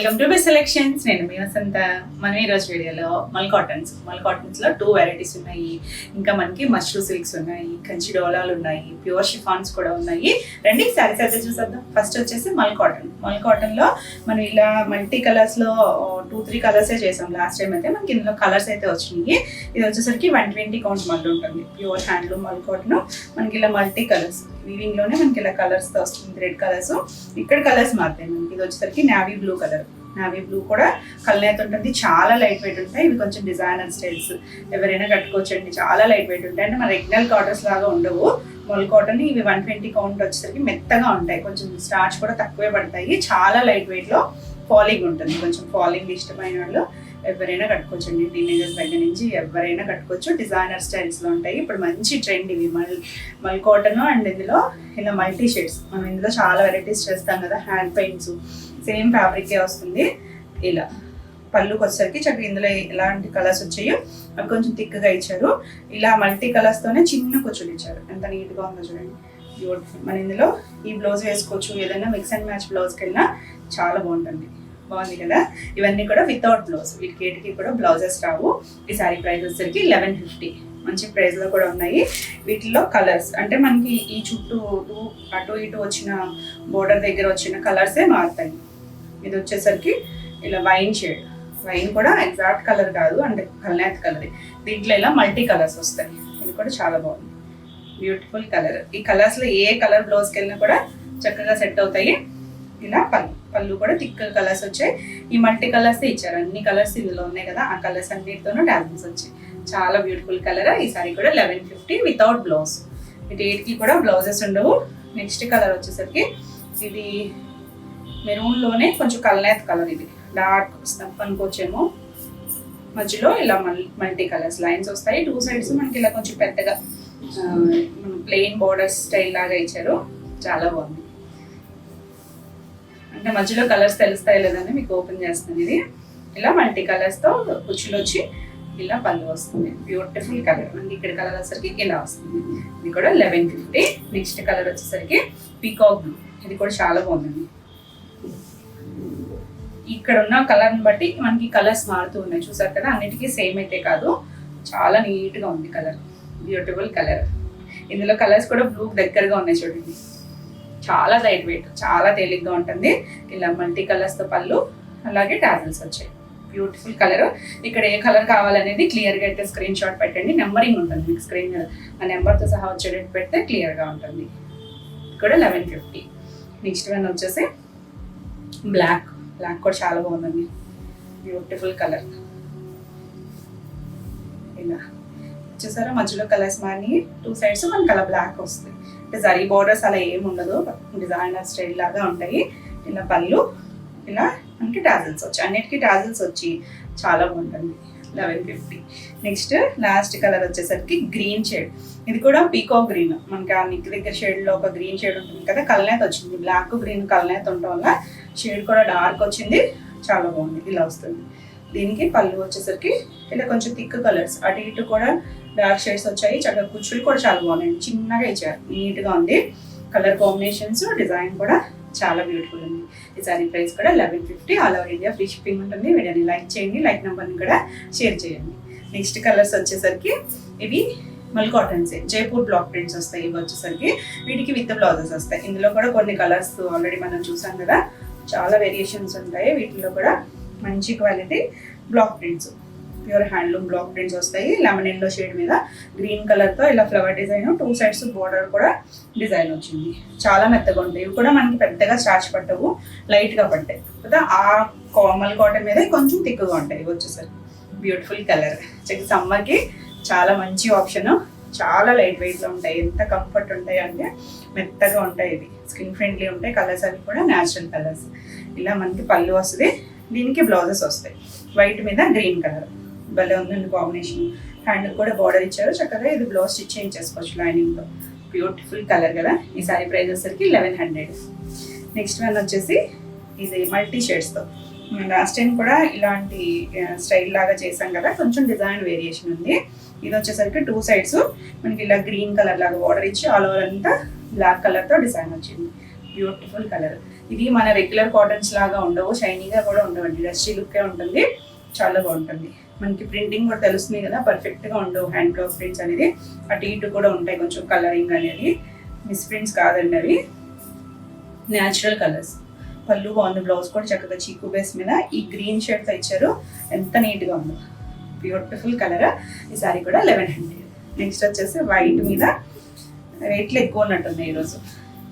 Welcome to best selections. నేను మీ వసంత. మనం ఈరోజు వీడియోలో మల్ కాటన్స్లో 2 వెరైటీస్ ఉన్నాయి. ఇంకా మనకి మష్రూ సిల్క్స్ ఉన్నాయి, కంచి డోలాలు ఉన్నాయి, ప్యూర్ షిఫాన్స్ కూడా ఉన్నాయి. రండి శారీస్ అయితే చూసేద్దాం. ఫస్ట్ వచ్చేసి మల్ కాటన్లో మనం ఇలా మల్టీ కలర్స్లో 2-3 కలర్సే చేసాం లాస్ట్ టైం అయితే. మనకి ఇందులో కలర్స్ అయితే వచ్చినాయి. ఇది వచ్చేసరికి 120 కౌంట్ మళ్ళీ ఉంటుంది. ప్యూర్ హ్యాండ్లూమ్ మల్ కాటన్. మనకి ఇలా మల్టీ కలర్స్ వీవింగ్లోనే మనకి ఇలా కలర్స్తో వస్తుంది. రెడ్ కలర్స్, ఇక్కడ కలర్స్ మారుతాయి మనకి. ఇది వచ్చేసరికి navy blue colour. Navy blue కూడా కలనేత ఉంటుంది, చాలా లైట్ వెయిట్ ఉంటాయి. ఇవి కొంచెం డిజైనర్ స్టైల్స్, ఎవరైనా కట్టుకోవచ్చండి. చాలా లైట్ వెయిట్ ఉంటాయి. అంటే మన రెగ్యులర్ కాటన్స్ లాగా ఉండవు. మల్ కాటన్ ఇవి 120 కౌంట్ వచ్చేసరికి మెత్తగా ఉంటాయి. కొంచెం స్టార్చ్ కూడా తక్కువే పడతాయి. చాలా లైట్ వెయిట్లో ఫాలింగ్ ఉంటుంది. కొంచెం ఫాలింగ్ ఇష్టమైన వాళ్ళు ఎవరైనా కట్టుకోవచ్చండి. టీనేజర్స్ దగ్గర నుంచి ఎవరైనా కట్టుకోవచ్చు. డిజైనర్ స్టైల్స్లో ఉంటాయి. ఇప్పుడు మంచి ట్రెండ్ ఇవి మల్ కాటన్. అండ్ ఇందులో ఇలా మల్టీ షేడ్స్, మనం ఇందులో చాలా వెరైటీస్ చేస్తాం కదా. హ్యాండ్ పెయింట్స్ సేమ్ ఫ్యాబ్రికే వస్తుంది. ఇలా పళ్ళుకి వచ్చేసరికి చక్కగా ఇందులో ఎలాంటి కలర్స్ వచ్చాయో అవి కొంచెం థిక్గా ఇచ్చారు. ఇలా మల్టీ కలర్స్తోనే చిన్న కుచ్చులు ఇచ్చారు. ఎంత నీట్గా ఉందో చూడండి, బ్యూటిఫుల్. మన ఇందులో ఈ బ్లౌజ్ వేసుకోవచ్చు. ఏదైనా మిక్స్ అండ్ మ్యాచ్ బ్లౌజ్కి వెళ్ళినా చాలా బాగుంటుంది. బాగుంది కదా. ఇవన్నీ కూడా వితౌట్ బ్లౌజ్. వీటికి కూడా బ్లౌజెస్ రావు. ఈ సారీ ప్రైస్ వచ్చేసరికి 1150. మంచి ప్రైస్లో కూడా ఉన్నాయి. వీటిలో కలర్స్ అంటే మనకి ఈ చుట్టూ అటు ఇటు వచ్చిన బోర్డర్ దగ్గర వచ్చిన కలర్సే మారుతాయి. ఇది వచ్చేసరికి ఇలా వైన్ షేడ్. వైన్ కూడా ఎగ్జాక్ట్ కలర్ కాదు, అంటే కల్నేత్ కలర్. దీంట్లో ఇలా మల్టీ కలర్స్ వస్తాయి. ఇది కూడా చాలా బాగుంది, బ్యూటిఫుల్ కలర్. ఈ కలర్స్లో ఏ కలర్ బ్లౌజ్కి వెళ్ళినా కూడా చక్కగా సెట్ అవుతాయి. ఇలా పళ్ళు కూడా థిక్ కలర్స్ వచ్చాయి. ఈ మల్టీ కలర్స్ ఇచ్చారు. అన్ని కలర్స్ ఇందులో ఉన్నాయి కదా, ఆ కలర్స్ అన్నిటితోనూ డార్క్స్ వచ్చాయి. చాలా బ్యూటిఫుల్ కలర్. ఈ సారీ కూడా 1150 వితౌట్ బ్లౌజ్. వీటికి కూడా బ్లౌజెస్ ఉండవు. నెక్స్ట్ కలర్ వచ్చేసరికి ఇది మెరూన్లోనే కొంచెం కల్నేత్ కలర్. ఇది డార్క్ స్నప్ అనుకోవచ్చేమో. మధ్యలో ఇలా మల్టీ కలర్స్ లైన్స్ వస్తాయి. 2 సైడ్స్ మనకి ఇలా కొంచెం పెద్దగా ప్లెయిన్ బోర్డర్స్ స్టైల్ లాగా ఇచ్చారు. చాలా బాగుంది. అంటే మధ్యలో కలర్స్ తెలుస్తాయి లేదని మీకు ఓపెన్ చేస్తున్నాను. ఇది ఇలా మల్టీ కలర్స్తో కుచ్చులు వచ్చి ఇలా పళ్ళు వస్తుంది. Beautiful colour. మనకి ఇక్కడ కలర్ వచ్చేసరికి ఇలా వస్తుంది. ఇది కూడా 1150. నెక్స్ట్ కలర్ వచ్చేసరికి పీకాక్ బ్లూ. ఇది కూడా చాలా బాగుందండి. ఇక్కడ ఉన్న కలర్ని బట్టి మనకి కలర్స్ మారుతూ ఉన్నాయి. చూసారు కదా, అన్నిటికీ సేమ్ అయితే కాదు. చాలా నీట్గా ఉంది కలర్, బ్యూటిఫుల్ కలర్. ఇందులో కలర్స్ కూడా బ్లూ దగ్గరగా ఉన్నాయి చూడండి. చాలా లైట్ వెయిట్, చాలా తేలిగ్గా ఉంటుంది. ఇలా మల్టీ కలర్స్తో పళ్ళు, అలాగే టాజిల్స్ వచ్చాయి. Beautiful colour. ఇక్కడ ఏ కలర్ కావాలనేది క్లియర్గా అయితే స్క్రీన్ షాట్ పెట్టండి. నెంబరింగ్ ఉంటుంది మీకు స్క్రీన్ మీద. ఆ నెంబర్తో సహా వచ్చేటట్టు పెడితే క్లియర్గా ఉంటుంది. ఇక్కడ 1150. నెక్స్ట్ వన్ వచ్చేసి బ్లాక్ కూడా చాలా బాగుందండి. Beautiful colour. ఇలా చూసారా, మధ్యలో కలర్స్ మారి 2 సైడ్స్ మనకి అలా బ్లాక్ వస్తుంది. అంటే జరీ బోర్డర్స్ అలా ఏమి ఉండదు, డిజైనర్ స్టైల్ లాగా ఉంటాయి. ఇలా పళ్ళు, ఇలా మనకి టాజిల్స్ వచ్చి, అన్నిటికీ టాజిల్స్ వచ్చి చాలా బాగుంటుంది. 1150. నెక్స్ట్ లాస్ట్ కలర్ వచ్చేసరికి గ్రీన్ షేడ్. ఇది కూడా పీకాక్ గ్రీన్. మనకి ఆ నిక్ దగ్గర షేడ్లో ఒక గ్రీన్ షేడ్ ఉంటుంది కదా, కల్నేత వచ్చింది. బ్లాక్ గ్రీన్ కల్నేత ఉండటం వల్ల షేడ్ కూడా డార్క్ వచ్చింది. చాలా బాగుంది. ఇలా వస్తుంది. దీనికి పళ్ళు వచ్చేసరికి ఇలా కొంచెం థిక్ కలర్స్, అటు ఇటు కూడా డార్క్ షేడ్స్ వచ్చాయి. చక్కగా కుచ్చులు కూడా చాలా బాగున్నాయి. చిన్నగా ఇచ్చారు, నీట్గా ఉంది. కలర్ కాంబినేషన్స్, డిజైన్ కూడా చాలా బ్యూటిఫుల్ ఉంది. ఈ సారీ ప్రైస్ కూడా 1150. All over India free shipping ఉంటుంది. వీడియోని లైక్ చేయండి, లైక్ నెంబర్ని కూడా షేర్ చేయండి. నెక్స్ట్ కలర్స్ వచ్చేసరికి ఇవి మల్ కాటన్స్, జైపూర్ బ్లాక్ ప్రింట్స్ వస్తాయి. ఇవి వచ్చేసరికి వీటికి విత్ బ్లౌజెస్ వస్తాయి. ఇందులో కూడా కొన్ని కలర్స్ ఆల్రెడీ మనం చూసాం కదా, చాలా వేరియేషన్స్ ఉంటాయి. వీటిలో కూడా మంచి quality block prints, pure handloom block prints వస్తాయి. లెమన్ ఎల్లో షేడ్ మీద గ్రీన్ కలర్తో ఇలా ఫ్లవర్ డిజైన్, 2 సైడ్స్ బోర్డర్ కూడా డిజైన్ వచ్చింది. చాలా మెత్తగా ఉంటాయి. ఇవి కూడా మనకి పెద్దగా స్టార్చ్ పట్టవు, లైట్గా పట్టాయి కదా. ఆ మల్ కాటన్ మీద కొంచెం థిక్గా ఉంటాయి. ఇవి వచ్చేసరికి బ్యూటిఫుల్ కలర్. సమ్మర్కి చాలా మంచి ఆప్షన్. చాలా లైట్ వెయిట్లో ఉంటాయి. ఎంత కంఫర్ట్ ఉంటాయి అంటే మెత్తగా ఉంటాయి. ఇది స్కిన్ ఫ్రెండ్లీ ఉంటాయి. కలర్స్ అవి కూడా న్యాచురల్ కలర్స్. ఇలా మనకి పళ్ళు వస్తుంది. దీనికి బ్లౌజెస్ వస్తాయి. వైట్ మీద గ్రీన్ కలర్ భలే ఉందండి కాంబినేషన్. హ్యాండ్ కూడా బార్డర్ ఇచ్చారు. చక్కగా ఇది బ్లౌజ్ స్టిచ్ చేయించేసుకోవచ్చు లైనింగ్తో. బ్యూటిఫుల్ కలర్ కదా. ఈ సారీ ప్రైస్ వచ్చేసరికి 1100. నెక్స్ట్ వన్ వచ్చేసి ఇది మల్టీ షేడ్స్తో. లాస్ట్ టైం కూడా ఇలాంటి స్టైల్ లాగా చేసాం కదా, కొంచెం డిజైన్ వేరియేషన్ ఉంది. ఇది వచ్చేసరికి 2 సైడ్స్ మనకి ఇలా గ్రీన్ కలర్ లాగా బార్డర్ ఇచ్చి ఆల్ ఓవర్ అంతా బ్లాక్ కలర్తో డిజైన్ వచ్చింది. Beautiful colour. ఇది మన రెగ్యులర్ కాటన్స్ లాగా ఉండవు, షైనీగా కూడా ఉండవండి, డస్టీ లుక్కే ఉంటుంది, చాలా బాగుంటుంది. మనకి ప్రింటింగ్ కూడా తెలుస్తుంది కదా, పర్ఫెక్ట్గా ఉండవు హ్యాండ్ బ్లాక్ ప్రింట్స్ అనేది, అటు ఇటు కూడా ఉంటాయి కొంచెం కలరింగ్ అనేది, మిస్ ప్రింట్స్ కాదండి అవి, న్యాచురల్ కలర్స్. పళ్ళు బాగుంది, బ్లౌజ్ కూడా చక్కగా చీకు బేస్ మీద ఈ గ్రీన్ షేడ్తో ఇచ్చారు, ఎంత నీట్గా ఉందో, బ్యూటిఫుల్ కలర్. ఈ సారీ కూడా 1100. నెక్స్ట్ వచ్చేసి వైట్ మీద, రేట్లు ఎక్కువ ఉన్నట్టున్నాయి ఈరోజు.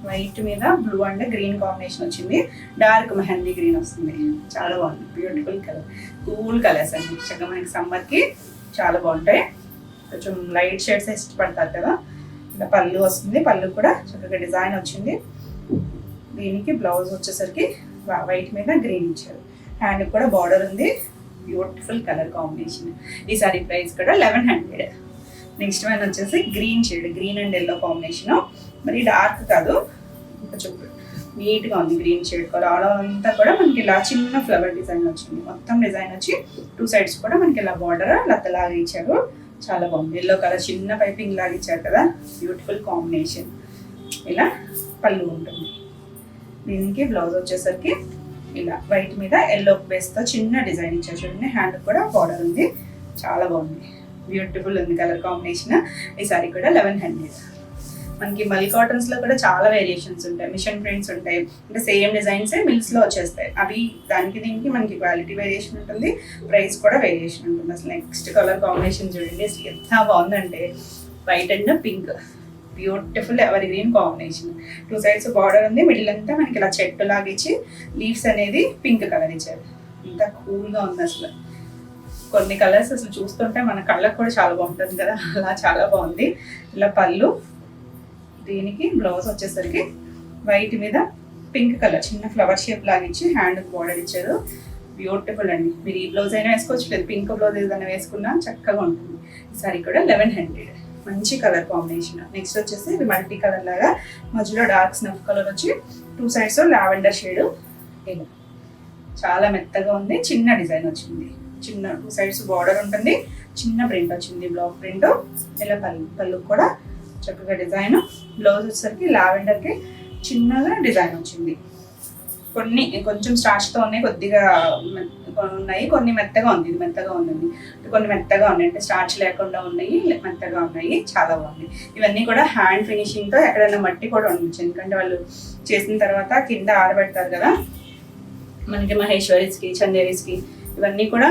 వైట్ మీద బ్లూ అండ్ గ్రీన్ కాంబినేషన్ వచ్చింది, డార్క్ మెహందీ గ్రీన్ వస్తుంది, చాలా బాగుంది, బ్యూటిఫుల్ కలర్, కూల్ కలర్స్ అండి, చక్కగా మనకి సమ్మర్కి చాలా బాగుంటాయి. కొంచెం లైట్ షేడ్స్ ఇష్టపడతారు కదా. ఇలా పళ్ళు వస్తుంది, పళ్ళు కూడా చక్కగా డిజైన్ వచ్చింది. దీనికి బ్లౌజ్ వచ్చేసరికి వైట్ మీద గ్రీన్ ఇచ్చారు, హ్యాండ్ కూడా బార్డర్ ఉంది, బ్యూటిఫుల్ కలర్ కాంబినేషన్. ఈ సారీ ప్రైస్ కూడా 1100. నెక్స్ట్ వన్ వచ్చేసి green shade, green and yellow combination, మరి డార్క్ కాదు, కొంచెం నీట్గా ఉంది గ్రీన్ షేడ్ కలర్. ఆల్ అంతా కూడా మనకి ఇలా చిన్న ఫ్లవర్ డిజైన్ వచ్చింది, మొత్తం డిజైన్ వచ్చి 2 sides కూడా మనకి ఇలా బార్డర్ లత్తలాగా ఇచ్చారు, చాలా బాగుంది. ఎల్లో కలర్ చిన్న పైపింగ్ లాగా ఇచ్చారు కదా, బ్యూటిఫుల్ కాంబినేషన్. ఇలా పళ్ళు ఉంటుంది, దీనికి బ్లౌజ్ వచ్చేసరికి ఇలా వైట్ మీద ఎల్లో బేస్తో చిన్న డిజైన్ ఇచ్చారు చూడండి, హ్యాండ్ కూడా బార్డర్ ఉంది, చాలా బాగుంది, బ్యూటిఫుల్ ఉంది కలర్ కాంబినేషన్. ఈ సారీ కూడా 1100. మనకి మల్ కాటన్స్ లో కూడా చాలా వేరియేషన్స్ ఉంటాయి, మిషన్ ప్రింట్స్ ఉంటాయి, అంటే సేమ్ డిజైన్స్ మిల్స్ లో వచ్చేస్తాయి, అవి దానికి దీనికి మనకి క్వాలిటీ వేరియేషన్ ఉంటుంది, ప్రైస్ కూడా వేరియేషన్ ఉంటుంది. అసలు నెక్స్ట్ కలర్ కాంబినేషన్ చూడండి, అసలు ఎంత బాగుందంటే, white and pink, beautiful ever green combination. 2 sides border ఉంది, మిడిల్ అంతా మనకి ఇలా చెట్టు లాగా ఇచ్చి లీవ్స్ అనేది పింక్ కలర్ ఇచ్చారు, ఎంత కూల్గా ఉంది అసలు. కొన్ని కలర్స్ అసలు చూస్తుంటే మన కళ్ళకు కూడా చాలా బాగుంటుంది కదా, అలా చాలా బాగుంది. ఇలా పళ్ళు, దీనికి బ్లౌజ్ వచ్చేసరికి వైట్ మీద పింక్ కలర్ చిన్న ఫ్లవర్ షేప్ లాగా ఇచ్చి హ్యాండ్ బార్డర్ ఇచ్చారు, బ్యూటిఫుల్ అండి. మీరు ఈ బ్లౌజ్ అయినా వేసుకోవచ్చు, లేదు పింక్ బ్లౌజ్ ఏదైనా వేసుకున్నా చక్కగా ఉంటుంది. ఈ సారీ కూడా 1100, మంచి కలర్ కాంబినేషన్. నెక్స్ట్ వచ్చేసి ఇది మల్టీ కలర్ లాగా, మధ్యలో డార్క్ స్నఫ్ కలర్ వచ్చి 2 sides లావెండర్ షేడ్, ఇలా చాలా మెత్తగా ఉంది, చిన్న డిజైన్ వచ్చింది, చిన్న 2 sides బార్డర్ ఉంటుంది, చిన్న ప్రింట్ వచ్చింది, బ్లాక్ ప్రింట్. ఇలా పళ్ళు కూడా చక్కగా డిజైన్, బ్లౌజ్ వచ్చేసరికి లావెండర్కి చిన్నగా డిజైన్ వచ్చింది. కొన్ని కొంచెం స్టార్చ్తో ఉన్నాయి, కొద్దిగా ఉన్నాయి, కొన్ని మెత్తగా ఉంది, ఇది మెత్తగా ఉందండి, కొన్ని మెత్తగా ఉన్నాయి, అంటే స్టార్చ్ లేకుండా ఉన్నాయి, మెత్తగా ఉన్నాయి, చాలా బాగుంది. ఇవన్నీ కూడా హ్యాండ్ ఫినిషింగ్తో, ఎక్కడైనా మట్టి కూడా ఉండొచ్చు, ఎందుకంటే వాళ్ళు చేసిన తర్వాత కింద ఆరబెడతారు కదా, మనకి మహేశ్వరీస్కి, చందేరీస్కి, ఇవన్నీ కూడా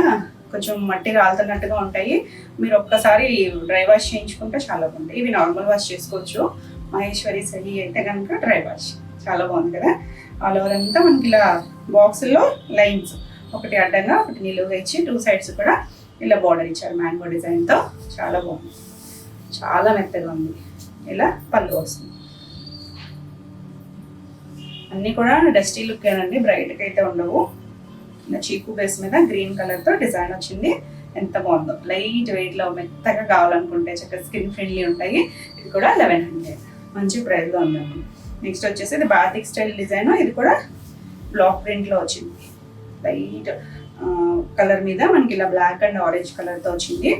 కొంచెం మట్టి రాలుతున్నట్టుగా ఉంటాయి. మీరు ఒక్కసారి డ్రై వాష్ చేయించుకుంటే చాలా బాగుంటాయి. ఇవి నార్మల్ వాష్ చేసుకోవచ్చు, మహేశ్వరీస్ అవి అయితే కనుక డ్రై వాష్. చాలా బాగుంది కదా. ఆల్ ఓవర్ అంతా మనకి ఇలా బాక్సుల్లో లైన్స్, ఒకటి అడ్డంగా ఒకటి నిలువుగా ఇచ్చి 2 sides కూడా ఇలా బార్డర్ ఇచ్చారు మ్యాంగో డిజైన్తో, చాలా బాగుంది, చాలా మెత్తగా ఉంది. ఇలా పళ్ళు వస్తుంది, అన్నీ కూడా డస్టీ లుక్ ఏనండి, బ్రైట్గా అయితే ఉండవు. ఇలా చీకు బేస్ మీద గ్రీన్ కలర్తో డిజైన్ వచ్చింది, ఎంత బాగుందో. లైట్ వెయిట్లో మెత్తగా కావాలనుకుంటే చక్కగా స్కిన్ ఫ్రెండ్లీ ఉంటాయి. ఇది కూడా 1100, మంచి ప్రైస్లో ఉందండి. నెక్స్ట్ వచ్చేసి ఇది బాతిక్ స్టైల్ డిజైన్, ఇది కూడా బ్లాక్ ప్రింట్లో వచ్చింది, లైట్ కలర్ మీద మనకి ఇలా బ్లాక్ అండ్ ఆరెంజ్ కలర్తో వచ్చింది,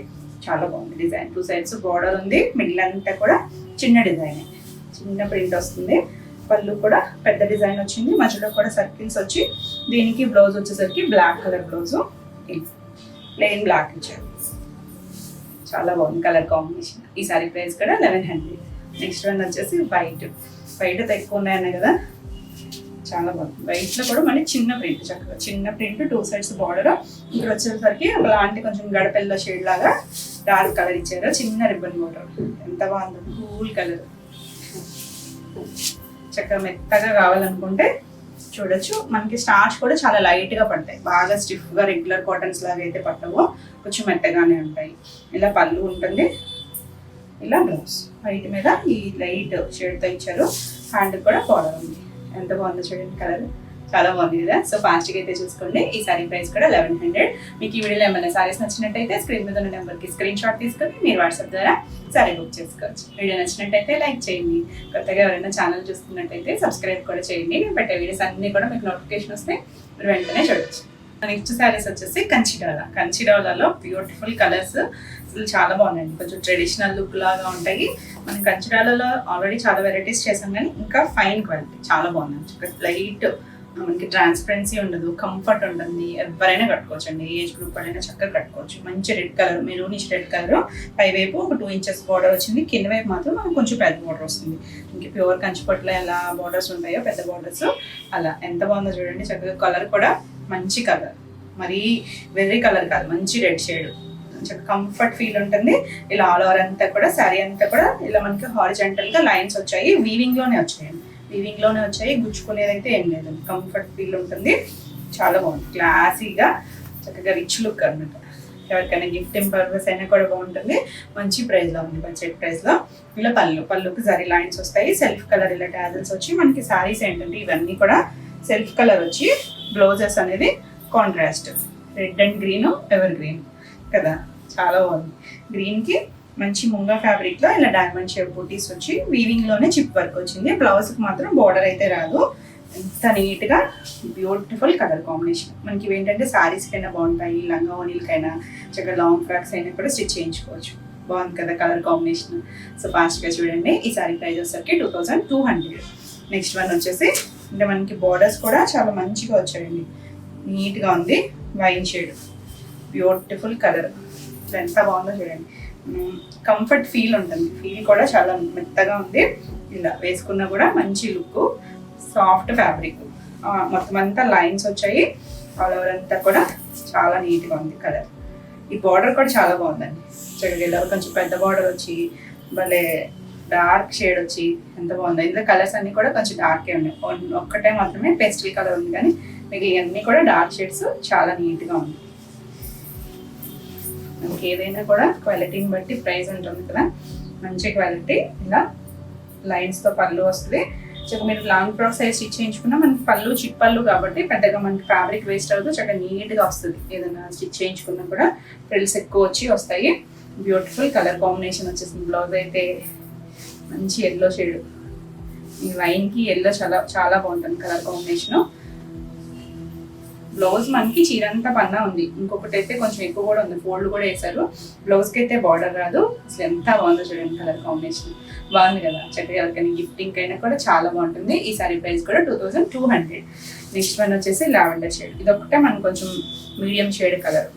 చాలా బాగుంది డిజైన్. 2 sides బార్డర్ ఉంది, మిడిల్ అంతా కూడా చిన్న డిజైన్, చిన్న ప్రింట్ వస్తుంది. పళ్ళు కూడా పెద్ద డిజైన్ వచ్చింది, మధ్యలో కూడా సర్కిల్స్ వచ్చి, దీనికి బ్లౌజ్ వచ్చేసరికి black colour blouse, plain black ఇచ్చారు, చాలా బాగుంది కలర్ కాంబినేషన్. ఈ సారీ ప్రైస్ కూడా 1100. నెక్స్ట్ వన్ వచ్చేసి వైట్ ఎక్కువ ఉన్నాయన్నాయి కదా, చాలా బాగుంది. వైట్లో కూడా మళ్ళీ చిన్న ప్రింట్, చక్కగా చిన్న ప్రింట్, 2 sides బార్డర్. ఇక్కడ వచ్చేసరికి ఒకలాంటి కొంచెం గడపెల్లో షేడ్ లాగా డార్క్ కలర్ ఇచ్చారు, చిన్న రిబ్బన్ బార్డర్, ఎంత బాగుంది, కూల్ కలర్. చక్కగా మెత్తగా కావాలనుకుంటే చూడొచ్చు. మనకి స్టార్చ్ కూడా చాలా లైట్గా పడతాయి, బాగా స్టిఫ్గా రెగ్యులర్ కాటన్స్ లాగా అయితే పట్టవు, కొంచెం మెత్తగానే ఉంటాయి. ఇలా పళ్ళు ఉంటుంది, ఇలా బ్లౌజ్ వైట్ మీద ఈ లైట్ షేడ్తో ఇచ్చారు, హ్యాండ్ కూడా బార్డర్ ఉంది, ఎంత బాగుందో చూడండి కలర్, చాలా బాగుంది కదా. సో ఫాస్ట్గా అయితే చూసుకోండి. ఈ సారీ ప్రైస్ కూడా 1100. మీకు ఈ వీడియోలో ఏమైనా సారీస్ నచ్చినట్టయితే స్క్రీన్ మీద ఉన్న నెంబర్కి స్క్రీన్ షాట్ తీసుకొని మీరు వాట్సాప్ ద్వారా సారీ బుక్ చేసుకోవచ్చు. వీడియో నచ్చినట్టయితే లైక్ చేయండి, కొత్తగా ఎవరైనా ఛానల్ చూస్తున్నట్టయితే సబ్స్క్రైబ్ కూడా చేయండి. నేను పెట్టే వీడియోస్ అన్నీ కూడా మీకు నోటిఫికేషన్ వస్తే మీరు వెంటనే చూడవచ్చు. నెక్స్ట్ శారీస్ వచ్చేసి కంచిడాలలో బ్యూటిఫుల్ కలర్స్, అసలు చాలా బాగున్నాయండి, కొంచెం ట్రెడిషనల్ లుక్ లాగా ఉంటాయి. మనం కంచిడాలలో ఆల్రెడీ చాలా వెరైటీస్ చేసాం, కానీ ఇంకా ఫైన్ క్వాలిటీ చాలా బాగున్నాయి. లైట్ మనకి ట్రాన్స్పరెన్సీ ఉండదు, కంఫర్ట్ ఉంటుంది, ఎవరైనా కట్టుకోవచ్చు అండి, ఏజ్ గ్రూప్ వాళ్ళైనా చక్కగా కట్టుకోవచ్చు. మంచి red colour, maroonish red colour, పైవైపు ఒక 2 ఇంచెస్ బార్డర్ వచ్చింది, కింద వైపు మాత్రం మనకు కొంచెం పెద్ద బార్డర్ వస్తుంది. ఇంక ప్యూర్ కంచిపట్లో ఎలా బార్డర్స్ ఉంటాయో పెద్ద బార్డర్స్ అలా ఎంత బాగుందో చూడండి. చక్కగా కలర్ కూడా మంచి కలర్, మరీ వెర్రీ కలర్ కాదు, మంచి రెడ్ షేడ్, చక్కగా కంఫర్ట్ ఫీల్ ఉంటుంది. ఇలా ఆల్ ఓవర్ అంతా కూడా శారీ అంతా కూడా ఇలా మనకి హారిజాంటల్ గా లైన్స్ వచ్చాయి, వీవింగ్ లోనే వచ్చాయి, గుచ్చుకునేది అయితే ఏం లేదు, కంఫర్ట్ ఫీల్ ఉంటుంది. చాలా బాగుంది, క్లాసీగా చక్కగా రిచ్ లుక్ అనమాట. ఎవరికైనా గిఫ్టింగ్ పర్పస్ అయినా కూడా బాగుంటుంది. మంచి ప్రైస్లో ఉంది, బడ్జెట్ ప్రైస్లో. ఇలా పళ్ళుకి జరీ లైన్స్ వస్తాయి, సెల్ఫ్ కలర్ ఇలా టాజల్స్ వచ్చి మనకి సారీస్ ఏంటంటే ఇవన్నీ కూడా సెల్ఫ్ కలర్ వచ్చి, బ్లౌజెస్ అనేది contrast red and green, ever green కదా, చాలా బాగుంది. గ్రీన్కి మంచి ముంగా ఫ్యాబ్రిక్లో ఇలా డైమండ్ షేప్ బూటీస్ వచ్చి వీవింగ్లోనే చిప్ వర్క్ వచ్చింది. బ్లౌజ్కి మాత్రం బార్డర్ అయితే రాదు. ఎంత నీట్గా బ్యూటిఫుల్ కలర్ కాంబినేషన్. మనకి ఇవేంటంటే శారీస్కైనా బాగుంటాయి, లంగా ఓనీలకైనా, చక్కగా లాంగ్ ఫ్రాక్స్ అయినా కూడా స్టిచ్ చేయించుకోవచ్చు. బాగుంది కదా కలర్ కాంబినేషన్. సో ఫాస్ట్గా చూడండి. ఈ సారీ ప్రైస్ వచ్చేసరికి 2200. నెక్స్ట్ వన్ వచ్చేసి అంటే మనకి బార్డర్స్ కూడా చాలా మంచిగా వచ్చాయండి, నీట్గా ఉంది. వైన్ షేడ్, బ్యూటిఫుల్ కలర్, ఎంత బాగుందో చూడండి. కంఫర్ట్ ఫీల్ ఉంటుంది, ఫీల్ కూడా చాలా మెత్తగా ఉంది. ఇలా వేసుకున్నా కూడా మంచి లుక్, సాఫ్ట్ ఫ్యాబ్రిక్, మొత్తం అంతా లైన్స్ వచ్చాయి, ఆల్ ఓవర్ అంతా కూడా చాలా నీట్గా ఉంది కలర్. ఈ బార్డర్ కూడా చాలా బాగుందండి, చక్కగా ఇలా కొంచెం పెద్ద బార్డర్ వచ్చి భలే డార్క్ షేడ్ వచ్చి ఎంత బాగుంది. ఇందులో కలర్స్ అన్ని కూడా కొంచెం డార్కే ఉన్నాయి, ఒక్కటే మాత్రమే పేస్టల్ కలర్ ఉంది, కానీ మిగిలిన అన్ని కూడా డార్క్ షేడ్స్. చాలా నీట్గా ఉంది. మనకి ఏదైనా కూడా క్వాలిటీని బట్టి ప్రైస్ ఉంటుంది కదా, మంచి క్వాలిటీ. ఇలా లైన్స్తో పళ్ళు వస్తుంది. చక్కగా మీరు లాంగ్ ఫ్రాక్ సైజ్ స్టిచ్ చేయించుకున్నా మనకి పళ్ళు చిట్ పళ్ళు కాబట్టి పెద్దగా మనకి ఫ్యాబ్రిక్ వేస్ట్ అవుతుంది, చక్కగా నీట్గా వస్తుంది. ఏదైనా స్టిచ్ చేయించుకున్నా కూడా ఫ్రిల్స్ ఎక్కువ వస్తాయి. బ్యూటిఫుల్ కలర్ కాంబినేషన్ వచ్చేసింది. బ్లౌజ్ అయితే మంచి ఎల్లో షేడ్, ఈ వైన్కి ఎల్లో చాలా చాలా బాగుంటుంది కలర్ కాంబినేషను. బ్లౌజ్ మనకి చీరంతా పన్నా ఉంది, ఇంకొకటి అయితే కొంచెం ఎక్కువ కూడా ఉంది, ఫోల్డ్ కూడా వేసారు. బ్లౌజ్కి అయితే బార్డర్ రాదు. అసలు ఎంత బాగుందో చూడండి, కలర్ కాంబినేషన్ బాగుంది కదా. చక్కగా ఎవరికైనా గిఫ్టింగ్ అయినా కూడా చాలా బాగుంటుంది. ఈ సారీ ప్రైస్ కూడా 2200. నెక్స్ట్ వన్ వచ్చేసి లావెండర్ షేడ్. ఇదొకటే మనకు కొంచెం medium shade colour,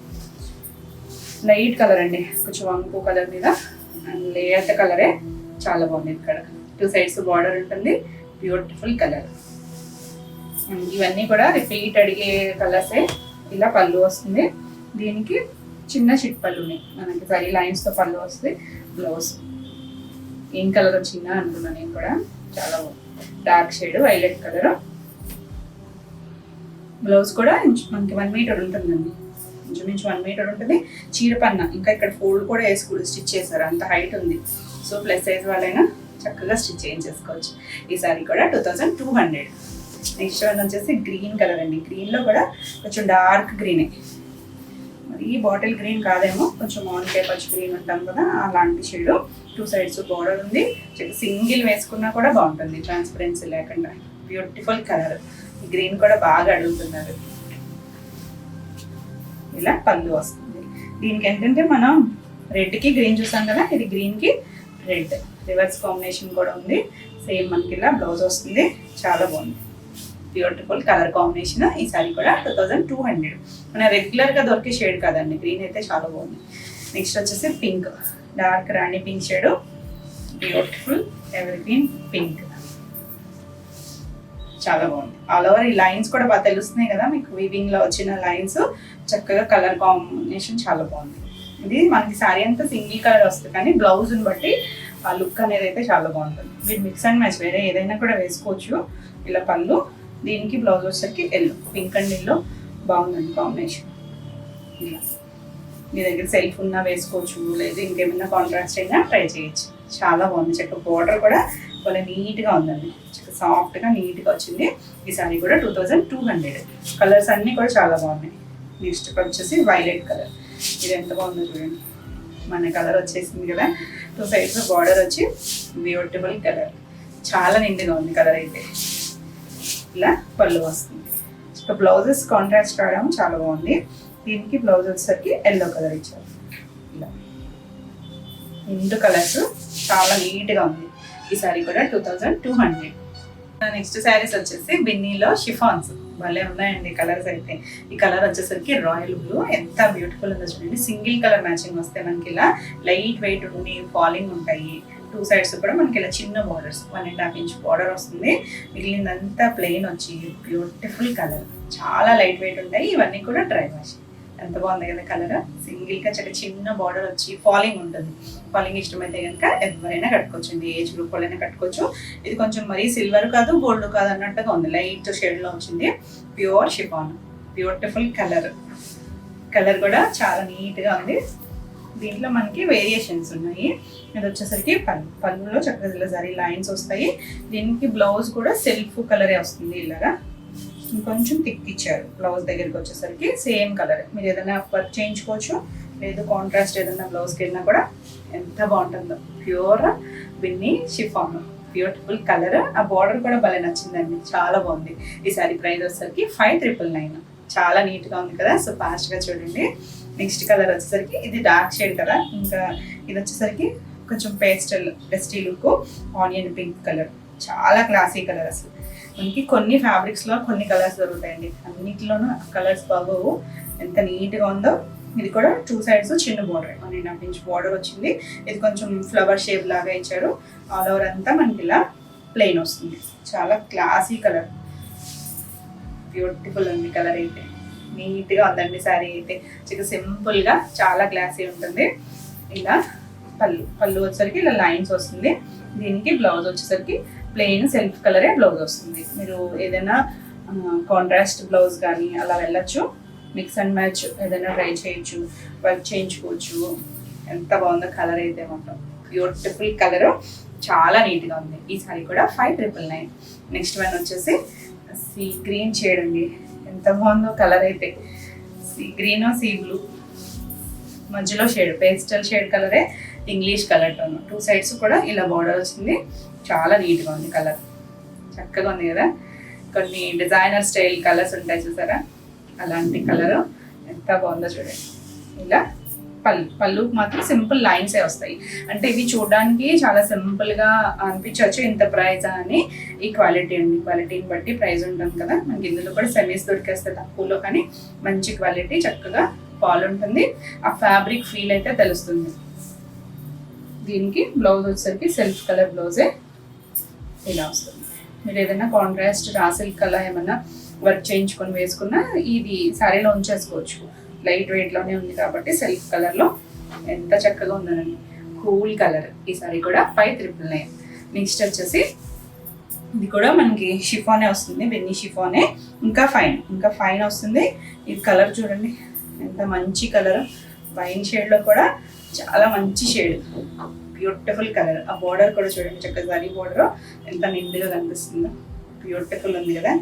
light colour అండి, కొంచెం వంపు కలర్ మీద లేత కలరే, చాలా బాగుంది. ఇక్కడ 2 సైడ్స్ బార్డర్ ఉంటుంది, బ్యూటిఫుల్ కలర్. ఇవన్నీ కూడా రిపీట్ అడిగే కలర్సే. ఇలా పళ్ళు వస్తుంది, దీనికి చిన్న చిట్ పళ్ళుని మనకి సరీ లైన్స్తో పళ్ళు వస్తుంది. బ్లౌజ్ ఏం కలర్ వచ్చిందా అనుకున్నాను నేను కూడా, చాలా dark shade violet colour. Blouse కూడా మనకి 1 మీటర్ ఉంటుందండి, ఇంచుమించు 1 మీటర్ ఉంటుంది. చీర పన్న ఇంకా ఇక్కడ ఫోల్డ్ కూడా వేసుకుని స్టిచ్ చేశారు, అంత హైట్ ఉంది. సో ప్లస్ సైజ్ వాళ్ళైనా చక్కగా స్టిచ్ చేయించేసుకోవచ్చు. ఈ సారీ కూడా 2200. నెక్స్ట్ వన్ వచ్చేసి గ్రీన్ కలర్ అండి. గ్రీన్లో కూడా కొంచెం డార్క్ గ్రీనే, మరి బాటిల్ గ్రీన్ కాదేమో, కొంచెం మామిడికాయ పచ్చి గ్రీన్ ఉంటాం కదా అలాంటి షేడ్. 2 సైడ్స్ బార్డర్ ఉంది, సింగిల్ వేసుకున్నా కూడా బాగుంటుంది, ట్రాన్స్పరెన్సీ లేకుండా. Beautiful colour. గ్రీన్ కూడా బాగా అడుగుతున్నారు. ఇలా పళ్ళు వస్తుంది. దీనికి ఏంటంటే మనం రెడ్కి గ్రీన్ చూసాం కదా, ఇది గ్రీన్కి రెడ్ రివర్స్ కాంబినేషన్ కూడా ఉంది. సేమ్ మనకి ఇలా బ్లౌజ్ వస్తుంది, చాలా బాగుంది. Beautiful colour combination. ఈ సారీ కూడా 2200. మన రెగ్యులర్గా దొరికే షేడ్ కాదండి, గ్రీన్ అయితే చాలా బాగుంది. నెక్స్ట్ వచ్చేసి pink, dark rani pink shade, beautiful ever green pink, చాలా బాగుంది. ఆల్ ఓవర్ ఈ లైన్స్ కూడా బాగా తెలుస్తున్నాయి కదా మీకు, వీవింగ్లో వచ్చిన లైన్స్, చక్కగా కలర్ కాంబినేషన్ చాలా బాగుంది. ఇది మనకి సారీ అంతా సింగిల్ కలర్ వస్తుంది, కానీ బ్లౌజ్ని బట్టి ఆ లుక్ అనేది అయితే చాలా బాగుంటుంది. మీరు మిక్స్ అండ్ మ్యాచ్ వేరే ఏదైనా కూడా వేసుకోవచ్చు. ఇలా పళ్ళు, దీనికి బ్లౌజ్ వచ్చేసరికి ఎల్లో, పింక్ అండ్ ఎల్లో బాగుందండి కాంబినేషన్. ఇలా మీ దగ్గర సెల్ఫ్ ఉన్నా వేసుకోవచ్చు, లేదా ఇంకేమైనా కాంట్రాస్ట్ అయినా ట్రై చేయొచ్చు. చాలా బాగుంది. చక్కగా బోర్డర్ కూడా చాలా నీట్గా ఉందండి, చక్కగా సాఫ్ట్గా నీట్గా వచ్చింది. ఈ సారీ కూడా 2200. కలర్స్ అన్నీ కూడా చాలా బాగున్నాయి. నెక్స్ట్ వచ్చేసి వైలెట్ కలర్. ఇది ఎంత బాగుందో చూడండి, మన కలర్ వచ్చేసింది కదా. 2 సైడ్స్ బార్డర్ వచ్చి బ్యూటిఫుల్ కలర్, చాలా నిండుగా ఉంది కలర్ అయితే. ఇలా పళ్ళు వస్తుంది. బ్లౌజెస్ కాంట్రాస్ట్ రావడం చాలా బాగుంది. దీనికి బ్లౌజ్ వచ్చేసరికి ఎల్లో కలర్ ఇచ్చారు. ఇలా 2 కలర్స్ చాలా నీట్గా ఉంది. ఈ సారీ కూడా 2200. నెక్స్ట్ శారీస్ వచ్చేసి బిన్నీలో షిఫాన్స్ భలే ఉన్నాయండి కలర్స్ అయితే. ఈ కలర్ వచ్చేసరికి రాయల్ బ్లూ, ఎంత బ్యూటిఫుల్ ఉందో చూడండి. సింగిల్ కలర్ మ్యాచింగ్ వస్తే మనకి ఇలా లైట్ వెయిట్ ఉండి ఫాలింగ్ ఉంటాయి. టూ సైడ్స్ కూడా మనకి ఇలా చిన్న బార్డర్స్ 1.5 ఇంచ్ బార్డర్ వస్తుంది. మిగిలిందంతా ప్లెయిన్ వచ్చి బ్యూటిఫుల్ కలర్, చాలా లైట్ వెయిట్ ఉంటాయి. ఇవన్నీ కూడా డ్రై వాష్. ఎంత బాగుంది కదా కలర్. సింగిల్గా చిన్న బార్డర్ వచ్చి ఫాలింగ్ ఉంటుంది. ఫాలింగ్ ఇష్టమైతే కనుక ఎవరైనా కట్టుకోవచ్చు అండి, ఏజ్ గ్రూప్ వాళ్ళైనా కట్టుకోవచ్చు. ఇది కొంచెం మరీ సిల్వర్ కాదు గోల్డ్ కాదు అన్నట్టుగా ఉంది, లైట్ షేడ్లో వచ్చింది. Pure chiffon, beautiful colour. Colour కూడా చాలా నీట్గా ఉంది. దీంట్లో మనకి వేరియేషన్స్ ఉన్నాయి. ఇది వచ్చేసరికి పళ్ళులో చక్కగా జరీ లైన్స్ వస్తాయి. దీనికి బ్లౌజ్ కూడా సెల్ఫ్ కలరే వస్తుంది. ఇలాగా ఇంకొంచెం థిక్ ఇచ్చారు. బ్లౌజ్ దగ్గరికి వచ్చేసరికి సేమ్ కలర్. మీరు ఏదైనా వర్క్ చేయించుకోవచ్చు, లేదు కాంట్రాస్ట్ ఏదైనా బ్లౌజ్కి వెళ్ళినా కూడా ఎంత బాగుంటుందో. Pure Binny chiffon, beautiful colour. ఆ బార్డర్ కూడా భలే నచ్చిందండి, చాలా బాగుంది. ఈ సారీ ప్రైస్ వచ్చేసరికి 5,999. చాలా నీట్గా ఉంది కదా. సో ఫాస్ట్గా చూడండి. నెక్స్ట్ కలర్ వచ్చేసరికి ఇది డార్క్ షేడ్ కదా, ఇంకా ఇది వచ్చేసరికి కొంచెం pastel dusty look, onion pink colour. చాలా క్లాసీ కలర్. అసలు మనకి కొన్ని ఫ్యాబ్రిక్స్లో కొన్ని కలర్స్ దొరుకుతాయండి, అన్నిటిలోనూ కలర్స్ బాగోవు. ఎంత నీట్గా ఉందో. ఇది కూడా టూ సైడ్స్ చిన్న బార్డర్, 1.5 ఇంచ్ బార్డర్ వచ్చింది. ఇది కొంచెం ఫ్లవర్ షేప్ లాగా ఇచ్చారు. ఆల్ ఓవర్ అంతా మనకి ఇలా ప్లెయిన్ వస్తుంది. చాలా క్లాసీ కలర్, బ్యూటిఫుల్ ఉంది కలర్ అయితే. నీట్గా ఉందండి శారీ అయితే. సింపుల్గా చాలా క్లాసీ ఉంటుంది. ఇలా పళ్ళు వచ్చేసరికి ఇలా లైన్స్ వస్తుంది. దీనికి బ్లౌజ్ వచ్చేసరికి ప్లెయిన్ సెల్ఫ్ కలరే బ్లౌజ్ వస్తుంది. మీరు ఏదైనా కాంట్రాస్ట్ బ్లౌజ్ కానీ అలా వెళ్ళచ్చు. మిక్స్ అండ్ మ్యాచ్ ఏదైనా ట్రై చేయొచ్చు, వర్క్ చేయించుకోవచ్చు. ఎంత బాగుందో కలర్ అయితే మొత్తం. బ్యూటిఫుల్ కలర్, చాలా నీట్గా ఉంది. ఈ సారీ కూడా 5,999. నెక్స్ట్ వన్ వచ్చేసి సీ గ్రీన్ షేడ్ అండి. ఎంత బాగుందో కలర్ అయితే. సీ గ్రీన్, సీ బ్లూ మధ్యలో షేడ్, పేస్టల్ షేడ్ కలరే, English colour tone. Two sides కూడా ఇలా బార్డర్ వస్తుంది. చాలా నీట్గా ఉంది కలర్, చక్కగా ఉంది కదా. కొన్ని డిజైనర్ స్టైల్ కలర్స్ ఉంటాయి చూసారా, అలాంటి కలర్ ఎంత బాగుందో చూడండి. ఇలా పళ్ళుకి మాత్రం సింపుల్ లైన్సే వస్తాయి. అంటే ఇవి చూడడానికి చాలా సింపుల్గా అనిపించవచ్చు, ఇంత ప్రైస్ అని. ఈ క్వాలిటీ అండి, క్వాలిటీని బట్టి ప్రైస్ ఉంటుంది కదా. మనకి ఇందులో కూడా సెమీస్ దొరికేస్తాయి తక్కువలో, కానీ మంచి క్వాలిటీ, చక్కగా ఫాల్ ఉంటుంది. ఆ ఫ్యాబ్రిక్ ఫీల్ అయితే తెలుస్తుంది. దీనికి బ్లౌజ్ వచ్చేసరికి సెల్ఫ్ కలర్ బ్లౌజే ఇలా వస్తుంది. మీరు ఏదైనా కాంట్రాస్ట్ రాసిల్క్ కలర్ ఏమన్నా వర్క్ చేయించుకొని వేసుకున్నా ఇది శారీలో ఉంచేసుకోవచ్చు. లైట్ వెయిట్లోనే ఉంది కాబట్టి సెల్ఫ్ కలర్లో ఎంత చక్కగా ఉందనండి. Cool colour. ఈ సారీ కూడా 5,999. నెక్స్ట్ వచ్చేసి ఇది కూడా మనకి షిఫానే వస్తుంది, బెన్నీ షిఫానే. ఇంకా ఫైన్ వస్తుంది. ఇది కలర్ చూడండి ఎంత మంచి కలర్. వైన్ షేడ్లో కూడా చాలా మంచి షేడ్, బ్యూటిఫుల్ కలర్. ఆ బార్డర్ కూడా చూడండి, చక్కగా జరీ బార్డర్ ఎంత నిండుగా కనిపిస్తుందో. బ్యూటిఫుల్ ఉంది కదా.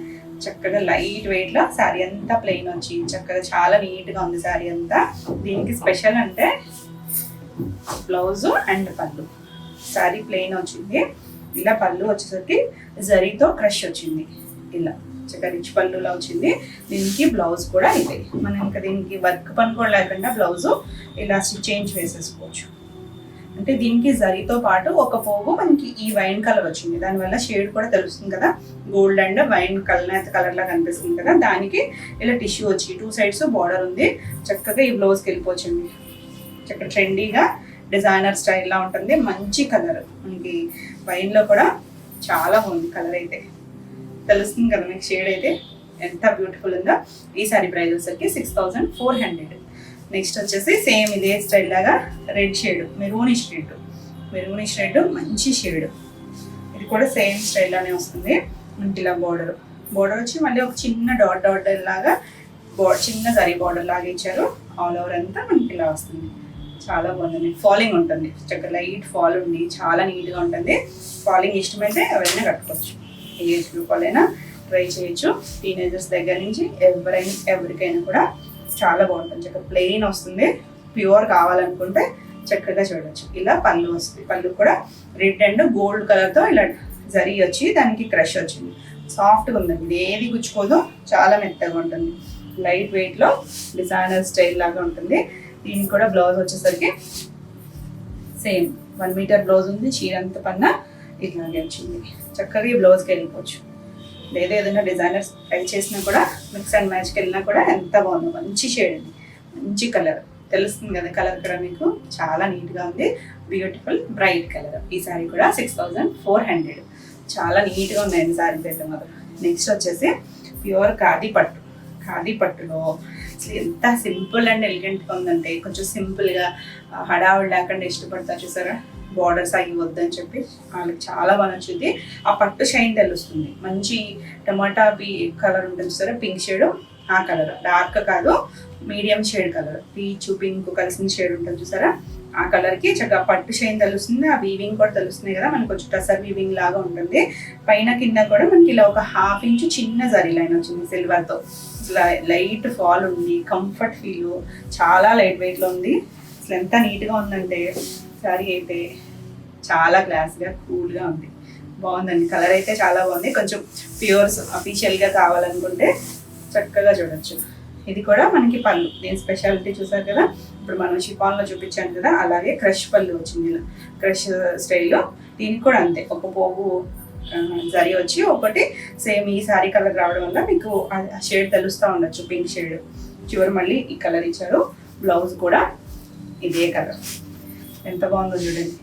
చక్కగా లైట్ వెయిట్లో శారీ అంతా ప్లెయిన్ వచ్చి చక్కగా చాలా నీట్గా ఉంది శారీ అంతా. దీనికి స్పెషల్ అంటే బ్లౌజ్ అండ్ పళ్ళు. శారీ ప్లెయిన్ వచ్చింది. ఇలా పళ్ళు వచ్చేసరికి జరీతో క్రష్ వచ్చింది. ఇలా చక్కగా రిచ్ పళ్ళులా వచ్చింది. దీనికి బ్లౌజ్ కూడా ఇదే. మనం ఇంకా దీనికి వర్క్ పని కూడా లేకుండా బ్లౌజు ఇలా చేంజ్ వేసేసుకోవచ్చు. అంటే దీనికి జరీతో పాటు ఒక పోగు మనకి ఈ వైన్ కలర్ వచ్చింది. దానివల్ల షేడ్ కూడా తెలుస్తుంది కదా, గోల్డ్ అండ్ వైన్ కలర్ లా కనిపిస్తుంది కదా. దానికి ఇలా టిష్యూ వచ్చి టూ సైడ్స్ బార్డర్ ఉంది. చక్కగా ఈ బ్లౌజ్కి వెళ్ళిపోవచ్చండి. చక్కగా ట్రెండీగా డిజైనర్ స్టైల్లా ఉంటుంది. మంచి కలర్, మనకి వైన్లో కూడా చాలా బాగుంది కలర్ అయితే. తెలుస్తుంది కదా మీకు షేడ్ అయితే ఎంత బ్యూటిఫుల్ ఉందో. ఈ సారీ ప్రైస్ వచ్చేసరికి 6,400. నెక్స్ట్ వచ్చేసి సేమ్ ఇదే స్టైల్ లాగా రెడ్ షేడ్, మెరూనిష్ రెడ్ మంచి షేడ్. ఇది కూడా సేమ్ స్టైల్లోనే వస్తుంది. మనకి ఇలా బార్డర్ వచ్చి మళ్ళీ ఒక చిన్న డాట్ లాగా చిన్న జరీ బార్డర్ లాగా ఇచ్చారు. ఆల్ ఓవర్ అంతా మనకి ఇలా వస్తుంది. చాలా బాగుంది. ఫాలింగ్ ఉంటుంది, చక్కగా లైట్ ఫాల్ ఉంది, చాలా నీట్గా ఉంటుంది. ఫాలింగ్ ఇష్టమైతే ఎవరైనా కట్టుకోవచ్చు, ఏజ్ గ్రూప్ వాళ్ళైనా ట్రై చేయొచ్చు. టీనేజర్స్ దగ్గర నుంచి ఎవరికైనా కూడా చాలా బాగుంటుంది. చక్కగా ప్లెయిన్ వస్తుంది. ప్యూర్ కావాలనుకుంటే చక్కగా చూడవచ్చు. ఇలా పళ్ళు వస్తుంది. పళ్ళు కూడా రెడ్ అండ్ గోల్డ్ కలర్తో ఇలా జరీ వచ్చి దానికి క్రష్ వచ్చింది. సాఫ్ట్గా ఉందండి, ఇది ఏది గుచ్చుకోదు, చాలా మెత్తగా ఉంటుంది. లైట్ వెయిట్లో డిజైనర్ స్టైల్ లాగా ఉంటుంది. దీనికి కూడా బ్లౌజ్ వచ్చేసరికి సేమ్ 1 మీటర్ బ్లౌజ్ ఉంది. చీర అంత పన్న ఇట్లాగే వచ్చింది. చక్కగా ఈ బ్లౌజ్కి వెళ్ళిపోవచ్చు. లేదా ఏదైనా డిజైనర్స్ ట్రై చేసినా కూడా మిక్స్ అండ్ మ్యాచ్కి వెళ్ళినా కూడా ఎంత బాగుందో. మంచి షేడ్ అండి, మంచి కలర్, తెలుస్తుంది కదా కలర్ కూడా మీకు. చాలా నీట్గా ఉంది, బ్యూటిఫుల్ బ్రైట్ కలర్. ఈ శారీ కూడా 6400. చాలా నీట్గా ఉన్నాయండి శారీస్ అయితే మాత్రం. నెక్స్ట్ వచ్చేసి ప్యూర్ ఖాదీ పట్టు. ఖాదీ పట్టులో అసలు ఎంత సింపుల్ అండ్ ఎలిగెంట్గా ఉందంటే, కొంచెం సింపుల్గా హడావుడి లేకుండా ఇష్టపడతారు చూసారా. బార్డర్స్ అవి వద్దని చెప్పి వాళ్ళకి చాలా బాగా నచ్చుద్ది. ఆ పట్టు షైన్ తెలుస్తుంది. మంచి టమాటా కలర్ ఉంటుంది చూసారా, పింక్ షేడ్. ఆ కలర్ డార్క్ కాదు, మీడియం షేడ్ కలర్, పీచు పింక్ కలిసిన షేడ్ ఉంటుంది చూసారా. ఆ కలర్కి చక్కగా పట్టు షైన్ తెలుస్తుంది. ఆ వీవింగ్ కూడా తెలుస్తుంది కదా మనకు, కొంచెం టసర్ వీవింగ్ లాగా ఉంటుంది. పైన కింద కూడా మనకి ఇలా ఒక 1/2 ఇంచు చిన్న జరీ లైన్ వచ్చింది సిల్వర్తో. లైట్ ఫాల్ ఉంది, కంఫర్ట్ ఫీల్, చాలా లైట్ వెయిట్లో ఉంది. అసలు ఎంత నీట్గా ఉందంటే శారీ అయితే చాలా క్లాస్గా కూల్గా ఉంది. బాగుందండి, కలర్ అయితే చాలా బాగుంది. కొంచెం ప్యూర్స్ అఫీషియల్గా కావాలనుకుంటే చక్కగా చూడొచ్చు. ఇది కూడా మనకి పళ్ళు, దీని స్పెషాలిటీ చూసారు కదా. ఇప్పుడు మనం షిఫాన్లో చూపించాను కదా, అలాగే క్రష్ పళ్ళు వచ్చింది, ఇలా క్రష్ స్టైల్లో. దీనికి కూడా అంతే, ఒక పోగు జరీ వచ్చి ఒకటి సేమ్ ఈ శారీ కలర్ రావడం వల్ల మీకు ఆ షేడ్ తెలుస్తూ ఉండొచ్చు, పింక్ షేడ్. చివరి మళ్ళీ ఈ కలర్ ఇచ్చారు. బ్లౌజ్ కూడా ఇదే కలర్, ఎంత బాగుందో చూడండి.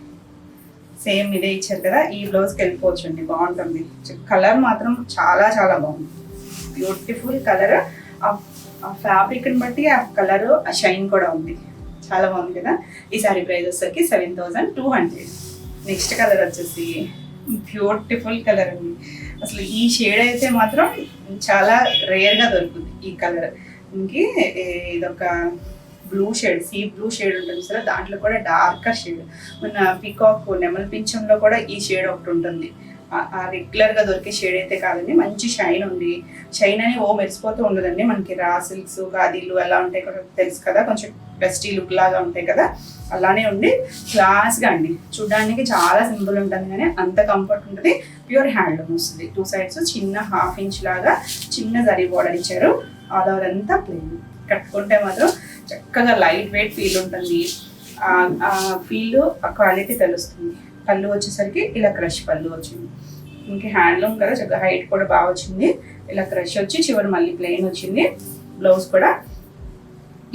సేమ్ ఇదే ఇచ్చారు కదా, ఈ బ్లౌజ్కి వెళ్ళిపోవచ్చు అండి, బాగుంటుంది. కలర్ మాత్రం చాలా చాలా బాగుంది, బ్యూటిఫుల్ కలర్. ఆ ఫ్యాబ్రిక్ని బట్టి ఆ కలర్, ఆ షైన్ కూడా ఉంది, చాలా బాగుంది కదా. ఈ శారీ ప్రైస్ వచ్చేసరికి 7200. నెక్స్ట్ కలర్ వచ్చేసి బ్యూటిఫుల్ కలర్ అండి. అసలు ఈ షేడ్ అయితే మాత్రం చాలా రేర్గా దొరుకుతుంది ఈ కలర్. ఇంకే ఇదొక blue shade, sea blue shade ఉంటుంది సరే, దాంట్లో కూడా డార్కర్ షేడ్. మన పీకాక్ నెమల్ పింఛంలో కూడా ఈ షేడ్ ఒకటి ఉంటుంది. రెగ్యులర్గా దొరికే షేడ్ అయితే కాదండి, మంచి షైన్ ఉంది. షైన్ అని మెరిసిపోతూ ఉండదండి. మనకి రా సిల్క్స్ ఖాదీలు ఎలా ఉంటాయి కూడా తెలుసు కదా, కొంచెం డస్టీ లుక్ లాగా ఉంటాయి కదా, అలానే ఉండి క్లాస్గా అండి. చూడడానికి చాలా సింపుల్ ఉంటుంది కానీ అంత కంఫర్ట్ ఉంటుంది. ప్యూర్ హ్యాండ్లూమ్ వస్తుంది. 2 sides చిన్న 1/2 ఇంచ్ లాగా చిన్న జరీ బోర్డర్ ఇచ్చారు. ఆల్ ఓవర్ అంతా ప్లెయిన్. కట్టుకుంటే మాత్రం చక్కగా లైట్ వెయిట్ ఫీల్ ఉంటుంది. ఆ ఫీల్, ఆ క్వాలిటీ తెలుస్తుంది. పళ్ళు వచ్చేసరికి ఇలా క్రష్ పళ్ళు వచ్చింది. ఇంక హ్యాండ్లూమ్ కదా, చక్కగా హైట్ కూడా బాగా వచ్చింది. ఇలా క్రష్ వచ్చి చివరి మళ్ళీ ప్లెయిన్ వచ్చింది. బ్లౌజ్ కూడా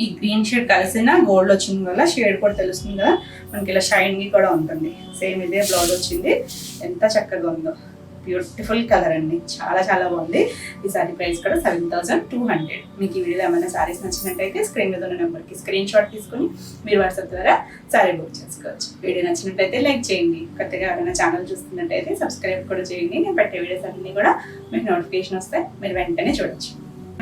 ఈ గ్రీన్ షేడ్ కలిసిన గోల్డ్ వచ్చింది వల్ల షేడ్ కూడా తెలుస్తుంది కదా మనకి, ఇలా షైనింగ్ కూడా ఉంటుంది. సేమ్ ఇదే బ్లౌజ్ వచ్చింది. ఎంత చక్కగా ఉందో, బ్యూటిఫుల్ కలర్ అండి, చాలా చాలా బాగుంది. ఈ సారీ ప్రైస్ కూడా 7200. మీకు ఈ వీడియోలో ఏమైనా సారీస్ నచ్చినట్టయితే స్క్రీన్ మీద ఉన్న నెంబర్కి స్క్రీన్ షాట్ తీసుకుని మీరు వాట్సాప్ ద్వారా సారీ బుక్ చేసుకోవచ్చు. వీడియో నచ్చినట్టయితే లైక్ చేయండి. కొత్తగా ఎవరైనా ఛానల్ చూస్తున్నట్టయితే సబ్స్క్రైబ్ కూడా చేయండి. నేను పెట్టే వీడియోస్ అన్నీ కూడా మీకు నోటిఫికేషన్ వస్తాయి, మీరు వెంటనే చూడొచ్చు.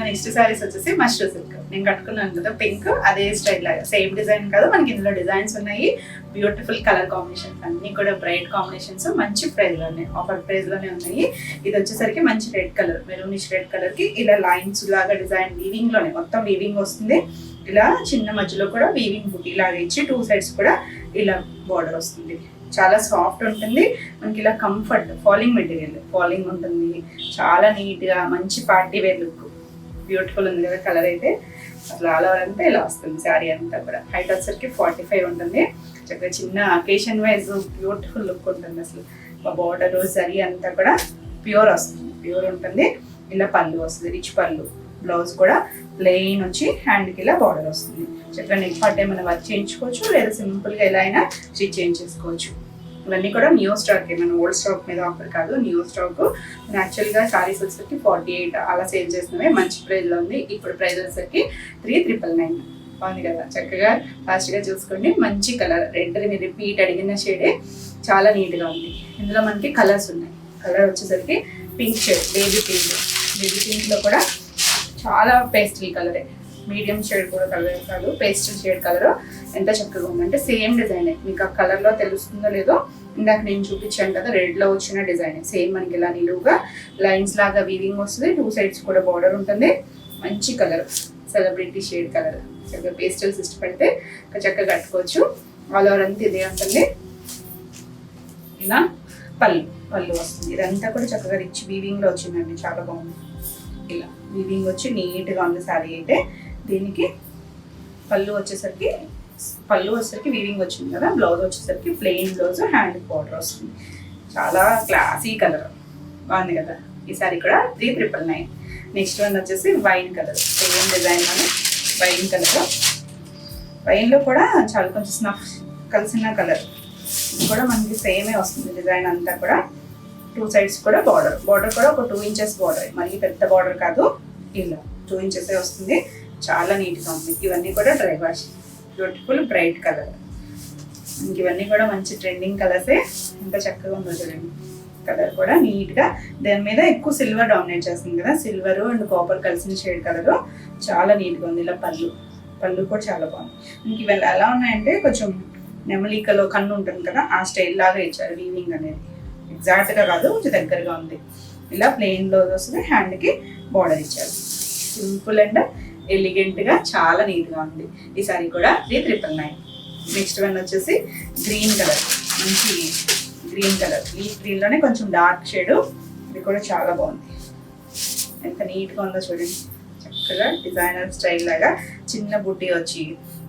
నెక్స్ట్ సారీస్ వచ్చేసి మష్రూ సిల్క్. నేను కట్టుకున్నాను కదా పింక్, అదే స్టైల్ లాగా సేమ్ డిజైన్ కాదు, మనకి ఇందులో డిజైన్స్ ఉన్నాయి. బ్యూటిఫుల్ కలర్ కాంబినేషన్స్, అన్ని కూడా బ్రైట్ కాంబినేషన్స్, మంచి ప్రైస్లోనే, ఆఫర్ ప్రైస్లోనే ఉన్నాయి. ఇది వచ్చేసరికి మంచి రెడ్ కలర్, మెరూనిష్ రెడ్ కలర్కి ఇలా లైన్స్ లాగా డిజైన్ వీవింగ్లోనే, మొత్తం వీవింగ్ వస్తుంది. ఇలా చిన్న మధ్యలో కూడా వీవింగ్ బుట్టి లాగా ఇచ్చి 2 sides కూడా ఇలా బార్డర్ వస్తుంది. చాలా సాఫ్ట్ ఉంటుంది మనకి, ఇలా కంఫర్ట్, ఫాలింగ్ మెటీరియల్, ఫాలింగ్ ఉంటుంది. చాలా నీట్గా మంచి పార్టీ వేర్ లుక్, బ్యూటిఫుల్ ఉంది కదా కలర్ అయితే. అసలు ఆల్ ఓవర్ అంతా ఇలా వస్తుంది శారీ అంతా కూడా. హైట్ వచ్చేసరికి 45 ఉంటుంది. చక్కగా చిన్న అకేషన్ వైజ్ బ్యూటిఫుల్ లుక్ ఉంటుంది. అసలు బార్డర్ జరీ అంతా కూడా ప్యూర్ వస్తుంది, ప్యూర్ ఉంటుంది. ఇలా పళ్ళు వస్తుంది, రిచ్ పళ్ళు. బ్లౌజ్ కూడా ప్లెయిన్ వచ్చి హ్యాండ్కి ఇలా బార్డర్ వస్తుంది. చక్కగా నెక్ పార్ట్ ఏమైనా వర్క్ చేయించుకోవచ్చు, లేదా సింపుల్గా ఎలా అయినా స్టిచ్ చేయించేసుకోవచ్చు. ఇవన్నీ కూడా న్యూ స్టాక్, ఏమైనా ఓల్డ్ స్టాక్ మీద ఆఫర్ కాదు, న్యూ స్టాక్. యాక్చువల్గా సారీస్ వచ్చేసరికి 48 అలా సేల్ చేసినవి, మంచి ప్రైస్లో ఉంది. ఇప్పుడు ప్రైస్ వచ్చేసరికి 3999 బాగుంది కదా. చక్కగా ఫాస్ట్గా చూసుకోండి. మంచి కలర్, రెడ్ మీరు రిపీట్ అడిగిన షేడే, చాలా నీట్గా ఉంది. ఇందులో మనకి కలర్స్ ఉన్నాయి. కలర్ వచ్చేసరికి pink shade, baby pink. Baby పింక్లో కూడా చాలా పేస్టల్ కలరే, మీడియం షేడ్ కూడా కలర్ కాదు, పేస్టల్ షేడ్ కలర్. ఎంత చక్కగా ఉందంటే సేమ్ డిజైన్, మీకు ఆ కలర్లో తెలుస్తుందో లేదో, ఇందాక నేను చూపించాను కదా రెడ్లో వచ్చిన డిజైన్ సేమ్ మనకి ఇలా నిలువుగా లైన్స్ లాగా వీవింగ్ వస్తుంది. 2 sides కూడా బార్డర్ ఉంటుంది. మంచి కలర్, సెలబ్రిటీ షేడ్ కలర్. చక్కగా పేస్టల్స్ ఇష్టపడితే చక్కగా కట్టుకోవచ్చు. ఆల్ ఓవర్ అంతా ఇదే ఉంటుంది. ఇలా పళ్ళు వస్తుంది. ఇదంతా కూడా చక్కగా రిచ్ వీవింగ్లో వచ్చిందండి, చాలా బాగుంది. ఇలా వీవింగ్ వచ్చి నీట్గా ఉంది శారీ అయితే. దీనికి పళ్ళు వచ్చేసరికి వీవింగ్ వచ్చింది కదా. బ్లౌజ్ వచ్చేసరికి ప్లెయిన్ బ్లౌజ్, హ్యాండ్ బార్డర్ వస్తుంది. చాలా క్లాసీ కలర్, బాగుంది కదా. ఈ సారీ కూడా 3,999. నెక్స్ట్ వన్ వచ్చేసి వైన్ కలర్, సేమ్ డిజైన్ అని వైన్ కలర్. వైన్లో కూడా చాలా కొంచెం స్నఫ్ కలిసిన కలర్. ఇది కూడా మనకి సేమే వస్తుంది డిజైన్ అంతా కూడా. 2 సైడ్స్ కూడా బార్డర్ కూడా ఒక 2 ఇంచెస్ బార్డర్, మరీ పెద్ద బార్డర్ కాదు, ఇలా 2 ఇంచెస్ వస్తుంది. చాలా నీట్గా ఉంది. ఇవన్నీ కూడా dry wash, beautiful bright colour. ఇంక ఇవన్నీ కూడా మంచి ట్రెండింగ్ కలర్సే. ఎంత చక్కగా ఉందో చూడండి. కలర్ కూడా నీట్గా, దాని మీద ఎక్కువ సిల్వర్ డామినేట్ చేస్తుంది కదా, సిల్వర్ అండ్ కాపర్ కలిసిన షేడ్ కలర్. చాలా నీట్గా ఉంది. ఇలా పళ్ళు కూడా చాలా బాగుంది. ఇంక ఇవన్నీ ఎలా ఉన్నాయంటే కొంచెం నెమలికలో కన్ను ఉంటుంది కదా, ఆ స్టైల్ లాగా ఇచ్చారు. వీవింగ్ అనేది ఎగ్జాక్ట్గా కాదు, కొంచెం దగ్గరగా ఉంది. ఇలా ప్లెయిన్ బ్లౌజ్ వస్తుంది, హ్యాండ్కి బార్డర్ ఇచ్చారు. సింపుల్ అండ్ ఎలిగెంట్గా చాలా నీట్గా ఉంది. ఈ సారీ కూడా 3,999. నెక్స్ట్ వన్ వచ్చేసి గ్రీన్ కలర్, మంచి గ్రీన్ కలర్. ఈ గ్రీన్లోనే కొంచెం డార్క్ షేడ్. ఇది కూడా చాలా బాగుంది. ఎంత నీట్గా ఉందో చూడండి. చక్కగా డిజైనర్ స్టైల్ లాగా చిన్న బుట్టి వచ్చి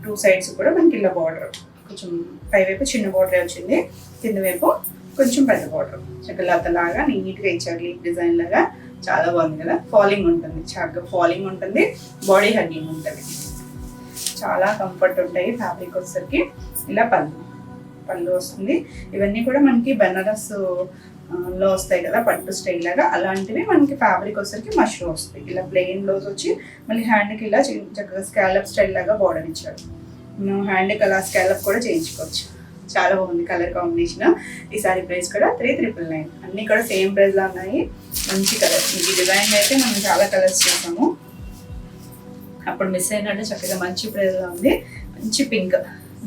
2 సైడ్స్ కూడా మనకి ఇలా బార్డర్, కొంచెం పై వైపు చిన్న బార్డర్ వచ్చింది, కింద వైపు కొంచెం పెద్ద బార్డర్. చక్కలాగా నీట్గా ఇచ్చారు. లీఫ్ డిజైన్ లాగా చాలా బాగుంది కదా. ఫాలింగ్ ఉంటుంది, చక్కగా ఫాలింగ్ ఉంటుంది, బాడీ హగ్గింగ్ ఉంటుంది. చాలా కంఫర్ట్ ఉంటాయి. ఫ్యాబ్రిక్ వచ్చేసరికి ఇలా పళ్ళు వస్తుంది. ఇవన్నీ కూడా మనకి బెనారస్ లో వస్తాయి కదా, పట్టు స్టైల్ లాగా. అలాంటివి మనకి ఫ్యాబ్రిక్ వచ్చేసరికి మష్రూమ్ వస్తాయి. ఇలా ప్లెయిన్ బ్లౌజ్ వచ్చి మళ్ళీ హ్యాండ్కి ఇలా చక్కగా స్కాలప్ స్టైల్ లాగా బార్డర్ ఇచ్చారు. మనం హ్యాండ్కి అలా స్కాలప్ కూడా చేయించుకోవచ్చు. చాలా బాగుంది కలర్ కాంబినేషన్. ఈ సారీ ప్రైస్ కూడా 3,999. అన్నీ కూడా సేమ్ ప్రైస్లో ఉన్నాయి. మంచి కలర్. ఈ డిజైన్ అయితే మనం చాలా కలర్స్ చేసాము, అప్పుడు మిస్ అయినట్టు చక్కగా మంచి ప్రైస్లో ఉంది. మంచి పింక్,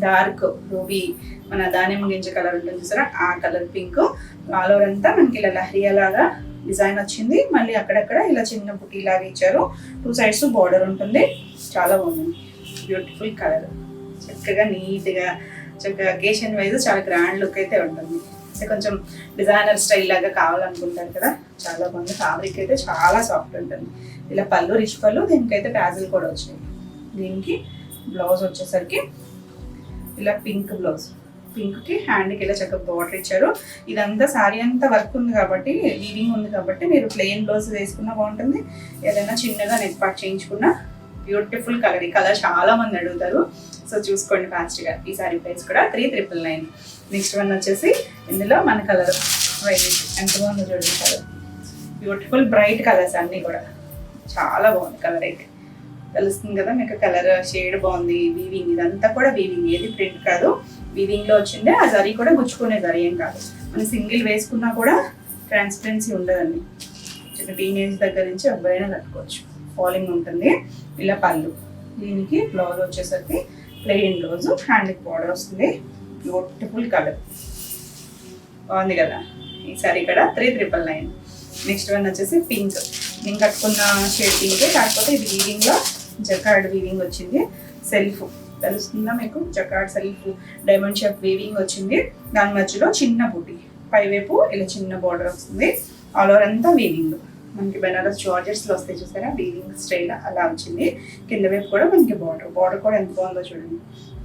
డార్క్ రూబీ, మన దానిమ్మ గింజ కలర్ ఉంటుంది చూసారా, ఆ కలర్ పింక్. ఆల్ ఓవర్ అంతా మనకి ఇలా లహరియా లాగా డిజైన్ వచ్చింది. మళ్ళీ అక్కడక్కడ ఇలా చిన్న బుటీ లాగా ఇచ్చారు. 2 సైడ్స్ బార్డర్ ఉంటుంది. చాలా బాగుంది. Beautiful colour. చక్కగా నీట్గా చక్కగా అకేషన్ వైజ్ చాలా గ్రాండ్ లుక్ అయితే ఉంటుంది. అంటే కొంచెం డిజైనర్ స్టైల్ లాగా కావాలనుకుంటారు కదా, చాలా బాగుంది. ఫ్యాబ్రిక్ అయితే చాలా సాఫ్ట్ ఉంటుంది. ఇలా పళ్ళు, రిచ్ పళ్ళు, దీనికైతే ప్యాజిల్ కూడా వచ్చినాయి. దీనికి బ్లౌజ్ వచ్చేసరికి ఇలా పింక్ బ్లౌజ్, పింక్కి హ్యాండ్కి ఇలా చక్కగా బార్డర్ ఇచ్చారు. ఇదంతా శారీ అంతా వర్క్ ఉంది కాబట్టి, వీవింగ్ ఉంది కాబట్టి మీరు ప్లెయిన్ బ్లౌజ్ వేసుకున్నా బాగుంటుంది. ఏదైనా చిన్నగా నెక్ పార్ట్ చేయించుకున్నా బ్యూటిఫుల్ కలర్. ఈ కలర్ చాలా మంది అడుగుతారు, సో చూసుకోండి ఫాస్ట్గా. ఈ సారీ ప్రైస్ కూడా 3,999. నెక్స్ట్ వన్ వచ్చేసి ఇందులో మన కలర్ వైట్, ఎంత బాగుందో చూడండి కలర్. బ్యూటిఫుల్ బ్రైట్ కలర్స్ అన్నీ కూడా చాలా బాగుంది. కలర్ అయితే తెలుస్తుంది కదా మీకు, కలర్ షేడ్ బాగుంది. వీవింగ్, ఇదంతా కూడా వీవింగ్, ఏది ప్రింట్ కాదు, వీవింగ్లో వచ్చిందే. ఆ జరీ కూడా గుచ్చుకునే జరీ ఏం కాదు. మనం సింగిల్ వేసుకున్నా కూడా ట్రాన్స్పరెన్సీ ఉండదండి. చిన్న టీనేజ్ దగ్గర నుంచి ఎవరైనా కట్టుకోవచ్చు. ఫాలింగ్ ఉంటుంది. ఇలా పళ్ళు, దీనికి బ్లౌజ్ వచ్చేసరికి ప్లెయిన్ బ్లౌజ్, హ్యాండ్కి బార్డర్ వస్తుంది. బ్యూటిఫుల్ కలర్, బాగుంది కదా. ఈ సారీ కూడా 3,999. నెక్స్ట్ వన్ వచ్చేసి పింక్. నేను కట్టుకున్న షేడ్ పింక్, కాకపోతే ఇది వీవింగ్లో జకార్డ్ వీవింగ్ వచ్చింది. సెల్ఫ్ తెలుస్తుందా మీకు, jacquard self diamond shape weaving వచ్చింది. దాని మధ్యలో చిన్న బుటీ, పైవైపు ఇలా చిన్న బార్డర్ వస్తుంది. ఆల్ ఓవర్ అంతా వీవింగ్. మనకి బెనారస్ జార్జెట్స్లో వస్తాయి చూసారా, వీవింగ్ స్టైల్ అలా వచ్చింది. కింద వైపు కూడా మనకి బార్డర్ కూడా ఎంత బాగుందో చూడండి.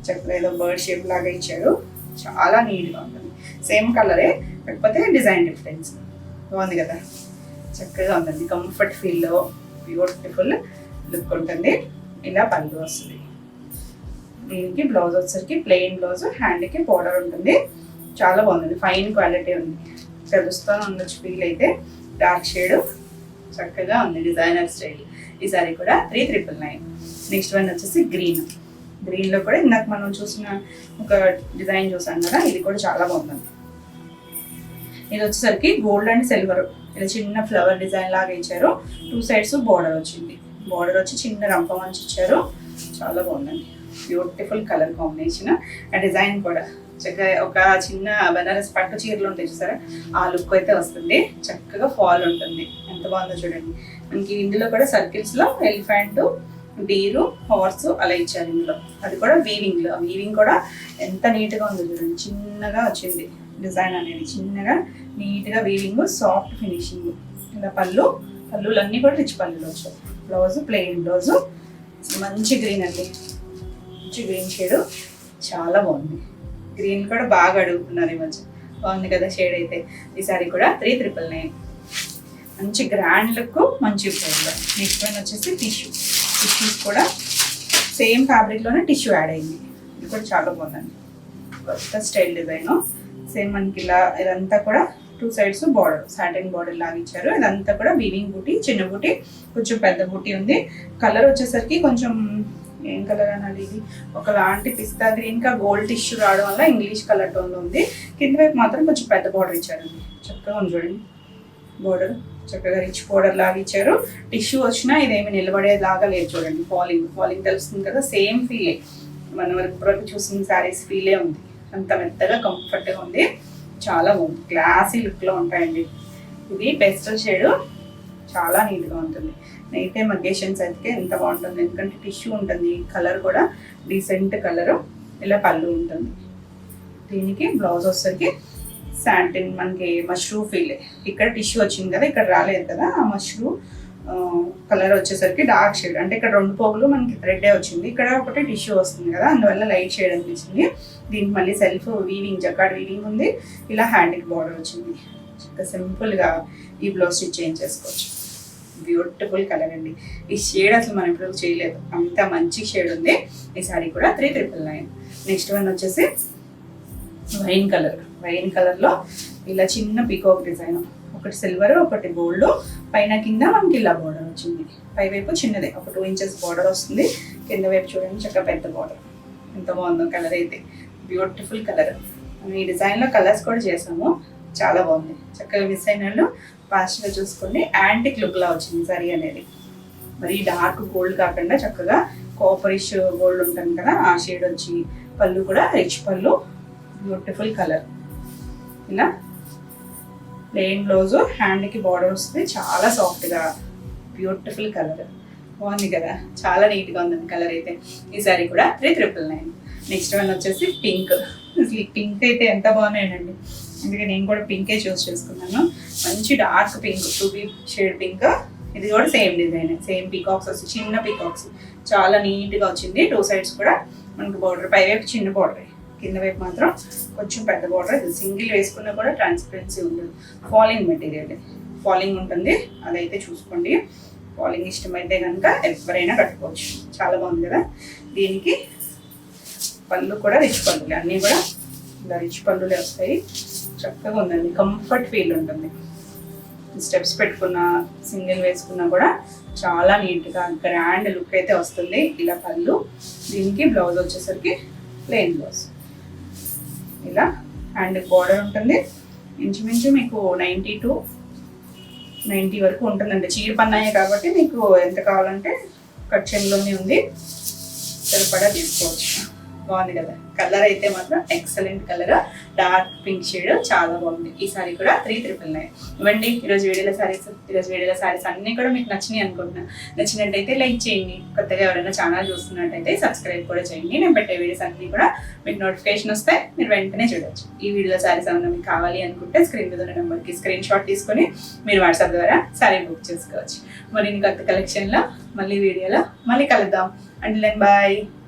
చక్కగా ఏదో బర్డ్ షేప్ లాగా ఇచ్చారు. చాలా నీట్గా ఉంటుంది. సేమ్ కలరే, కాకపోతే డిజైన్ డిఫరెన్స్. బాగుంది కదా, చక్కగా ఉంటుంది. కంఫర్ట్ ఫీల్లో బ్యూటిఫుల్ లుక్ ఉంటుంది. ఇలా పళ్ళు వస్తుంది. దీనికి బ్లౌజ్ వచ్చేసరికి ప్లెయిన్ బ్లౌజ్, హ్యాండ్కి బార్డర్ ఉంటుంది. చాలా బాగుంది. ఫైన్ క్వాలిటీ ఉంది, తెలుస్తూనే ఉండొచ్చు. ఫీల్ అయితే డార్క్ షేడ్ చక్కగా ఉంది, డిజైనర్ స్టైల్. ఈ సారీ కూడా 3,999. నెక్స్ట్ వన్ వచ్చేసి గ్రీన్. గ్రీన్లో కూడా ఇందాక మనం చూసిన ఒక డిజైన్ చూసాం కదా, ఇది కూడా చాలా బాగుంది. ఇది వచ్చేసరికి గోల్డ్ అండ్ సిల్వర్ ఇలా చిన్న ఫ్లవర్ డిజైన్ లాగా ఇచ్చారు. 2 సైడ్స్ బార్డర్ వచ్చింది. బార్డర్ వచ్చి చిన్న రంప మంచి ఇచ్చారు. చాలా బాగుందండి. Beautiful colour combination. ఆ డిజైన్ కూడా చక్కగా ఒక చిన్న బెనారస్ పట్టు చీరలు ఉంటాయి చూసారా, ఆ లుక్ అయితే వస్తుంది. చక్కగా ఫాల్ ఉంటుంది. ఎంత బాగుందో చూడండి. మనకి ఇందులో కూడా సర్కిల్స్లో ఎలిఫెంట్, డీరు, హార్స్ అలా ఇచ్చారు ఇందులో. అది కూడా వీవింగ్లో. వీవింగ్ కూడా ఎంత నీట్గా ఉందో చూడండి. చిన్నగా వచ్చింది డిజైన్ అనేది, చిన్నగా నీట్గా వీవింగ్, సాఫ్ట్ ఫినిషింగ్. ఇలా పళ్ళులన్నీ కూడా రిచ్ పళ్ళులు వచ్చాయి. Blouse plain blouse. మంచి గ్రీన్ అండి, మంచి గ్రీన్ షేడ్. చాలా బాగుంది. గ్రీన్ కూడా బాగా అడుగుతున్నారు ఈ మధ్య. బాగుంది కదా షేడ్ అయితే. ఈ సారీ కూడా 3,999. మంచి గ్రాండ్ లుక్, మంచి ప్రైస్లో. నెక్స్ట్ వన్ వచ్చేసి టిష్యూస్ కూడా సేమ్ ఫ్యాబ్రిక్లోనే టిష్యూ యాడ్ అయింది. ఇది కూడా చాలా బాగుందండి, కొత్త స్టైల్ డిజైన్. సేమ్ మనకి ఇలా ఇదంతా కూడా 2 సైడ్స్ బార్డర్, సాటిన్ బార్డర్ లాగా ఇచ్చారు. ఇదంతా కూడా వీవింగ్ బూటీ, చిన్న బూటీ, కొంచెం పెద్ద బూటీ ఉంది. కలర్ వచ్చేసరికి కొంచెం ఏం కలర్ అనాలి, ఇది ఒకలాంటి పిస్తా గ్రీన్ కా గోల్డ్ టిష్యూ రావడం వల్ల ఇంగ్లీష్ కలర్ టోన్లో ఉంది. కింద వైపు మాత్రం కొంచెం పెద్ద బార్డర్ ఇచ్చారండి, చక్కగా ఉంది చూడండి. బార్డర్ చక్కగా రిచ్ బార్డర్ లాగా ఇచ్చారు. టిష్యూ వచ్చినా ఇదేమి నిలబడేలాగా లేదు చూడండి. ఫాలింగ్ తెలుస్తుంది కదా, సేమ్ ఫీలే మన వరకు చూసిన శారీస్ ఫీలే ఉంది. అంత మెత్తగా కంఫర్ట్గా ఉంది, చాలా బాగుంది. క్లాసీ లుక్లో ఉంటాయండి. ఇది పెస్టల్ షేడ్, చాలా నీట్గా ఉంటుంది. నైట్ టైం అకేషన్స్ అయితే ఎంత బాగుంటుంది, ఎందుకంటే టిష్యూ ఉంటుంది. కలర్ కూడా డీసెంట్ కలరు. ఇలా పళ్ళు ఉంటుంది. దీనికి బ్లౌజ్ వచ్చేసరికి శాంటిన్ మనకి మష్రూ ఫీల్. ఇక్కడ టిష్యూ వచ్చింది కదా, ఇక్కడ రాలేదు కదా. ఆ మష్రూ కలర్ వచ్చేసరికి డార్క్ షేడ్, అంటే ఇక్కడ 2 పోగులు మనకి థ్రెడ్డే వచ్చింది, ఇక్కడ ఒకటి టిష్యూ వస్తుంది కదా, అందువల్ల లైట్ షేడ్ అనిపించింది. దీనికి మళ్ళీ సెల్ఫ్ వీవింగ్, జకార్డ్ వీవింగ్ ఉంది. ఇలా హ్యాండ్కి బార్డర్ వచ్చింది. సింపుల్గా ఈ బ్లౌజ్ స్టిచ్ చేంజ్ చేసుకోవచ్చు. బ్యూటిఫుల్ కలర్ అండి. ఈ షేడ్ అసలు మనం ఇప్పుడు చేయలేదు, అంత మంచి షేడ్ ఉంది. ఈ సారీ కూడా 3,999. నెక్స్ట్ వన్ వచ్చేసి వైన్ కలర్లో ఇలా చిన్న పీకాక్ డిజైన్, ఒకటి సిల్వర్, ఒకటి గోల్డ్. పైన కింద మనకి ఇలా బార్డర్ వచ్చింది. పై వైపు చిన్నదే, ఒక 2 ఇంచెస్ బార్డర్ వస్తుంది. కింద వైపు చూడండి చక్కగా పెద్ద బార్డర్. ఎంత బాగుందో కలర్ అయితే, బ్యూటిఫుల్ కలర్. ఈ డిజైన్లో కలర్స్ కూడా చేసాము, చాలా బాగుంది. చక్కగా మిస్ అయిన వాళ్ళు ఫాస్ట్గా చూసుకొని యాంటిక్ లుక్లా వచ్చింది సారీ అనేది. మరి డార్క్ గోల్డ్ కాకుండా చక్కగా కాపరిష్ గోల్డ్ ఉంటుంది కదా, ఆ షేడ్ వచ్చి పళ్ళు కూడా రిచ్ పళ్ళు, బ్యూటిఫుల్ కలర్. ఇలా ప్లెయిన్ బ్లౌజ్, హ్యాండ్కి బార్డర్ వస్తుంది. చాలా సాఫ్ట్గా బ్యూటిఫుల్ కలర్, బాగుంది కదా, చాలా నీట్గా ఉందండి కలర్ అయితే. ఈ సారీ కూడా 3,999. నెక్స్ట్ వన్ వచ్చేసి పింక్. అసలు ఈ పింక్ అయితే ఎంత బాగున్నాయండి, అందుకే నేను కూడా పింకే చూస్ చేసుకున్నాను. మంచి dark pink, 2B shade pink. ఇది కూడా సేమ్ డిజైన్, సేమ్ పీకాక్స్ వచ్చి చిన్న పీకాక్స్, చాలా నీట్గా వచ్చింది. 2 సైడ్స్ కూడా మనకి బార్డర్, పై వైపు చిన్న బార్డర్, కింద వైపు మాత్రం కొంచెం పెద్ద బార్డర్. ఇది సింగిల్ వేసుకున్నా కూడా ట్రాన్స్పరెన్సీ ఉండదు. ఫాలింగ్ మెటీరియల్, ఫాలింగ్ ఉంటుంది, అదైతే చూసుకోండి. ఫాలింగ్ ఇష్టమైతే కనుక ఎవరైనా కట్టుకోవచ్చు. చాలా బాగుంది కదా. దీనికి పళ్ళు కూడా రిచ్ పళ్ళులే, అన్నీ కూడా ఇలా రిచ్ పళ్ళులే వస్తాయి. చక్కగా ఉందండి, కంఫర్ట్ ఫీల్ ఉంటుంది. స్టెప్స్ పెట్టుకున్నా, సింగిల్ వేసుకున్నా కూడా చాలా నీట్గా గ్రాండ్ లుక్ అయితే వస్తుంది. ఇలా పళ్ళు, దీనికి బ్లౌజ్ వచ్చేసరికి ప్లెయిన్ బ్లౌజ్. ఇలా హ్యాండ్ బార్డర్ ఉంటుంది. ఇంచుమించు మీకు 90 to 90 వరకు ఉంటుందండి. చీర పన్నాయే కాబట్టి మీకు ఎంత కావాలంటే కట్ చెన్లోనే ఉంది, సరిపడా తీసుకోవచ్చు. బాగుంది కదా. కలర్ అయితే మాత్రం excellent colour, dark pink shade, చాలా బాగుంది. ఈ సారీ కూడా 3,999. ఇవ్వండి ఈరోజు వీడియోలో సారీస్ అన్నీ కూడా మీకు నచ్చినాయి అనుకుంటున్నాను. నచ్చినట్టయితే లైక్ చేయండి. కొత్తగా ఎవరైనా ఛానల్ చూస్తున్నట్టయితే సబ్స్క్రైబ్ కూడా చేయండి. నేను పెట్టే వీడియోస్ అన్నీ కూడా మీకు నోటిఫికేషన్ వస్తే మీరు వెంటనే చూడవచ్చు. ఈ వీడియోలో సారీస్ ఏమైనా మీకు కావాలి అనుకుంటే స్క్రీన్ మీద ఉన్న నెంబర్కి స్క్రీన్ షాట్ తీసుకొని మీరు వాట్సాప్ ద్వారా సారీ బుక్ చేసుకోవచ్చు. మరి కొత్త కలెక్షన్లో మళ్ళీ వీడియోలో మళ్ళీ కలుద్దాం. And bye.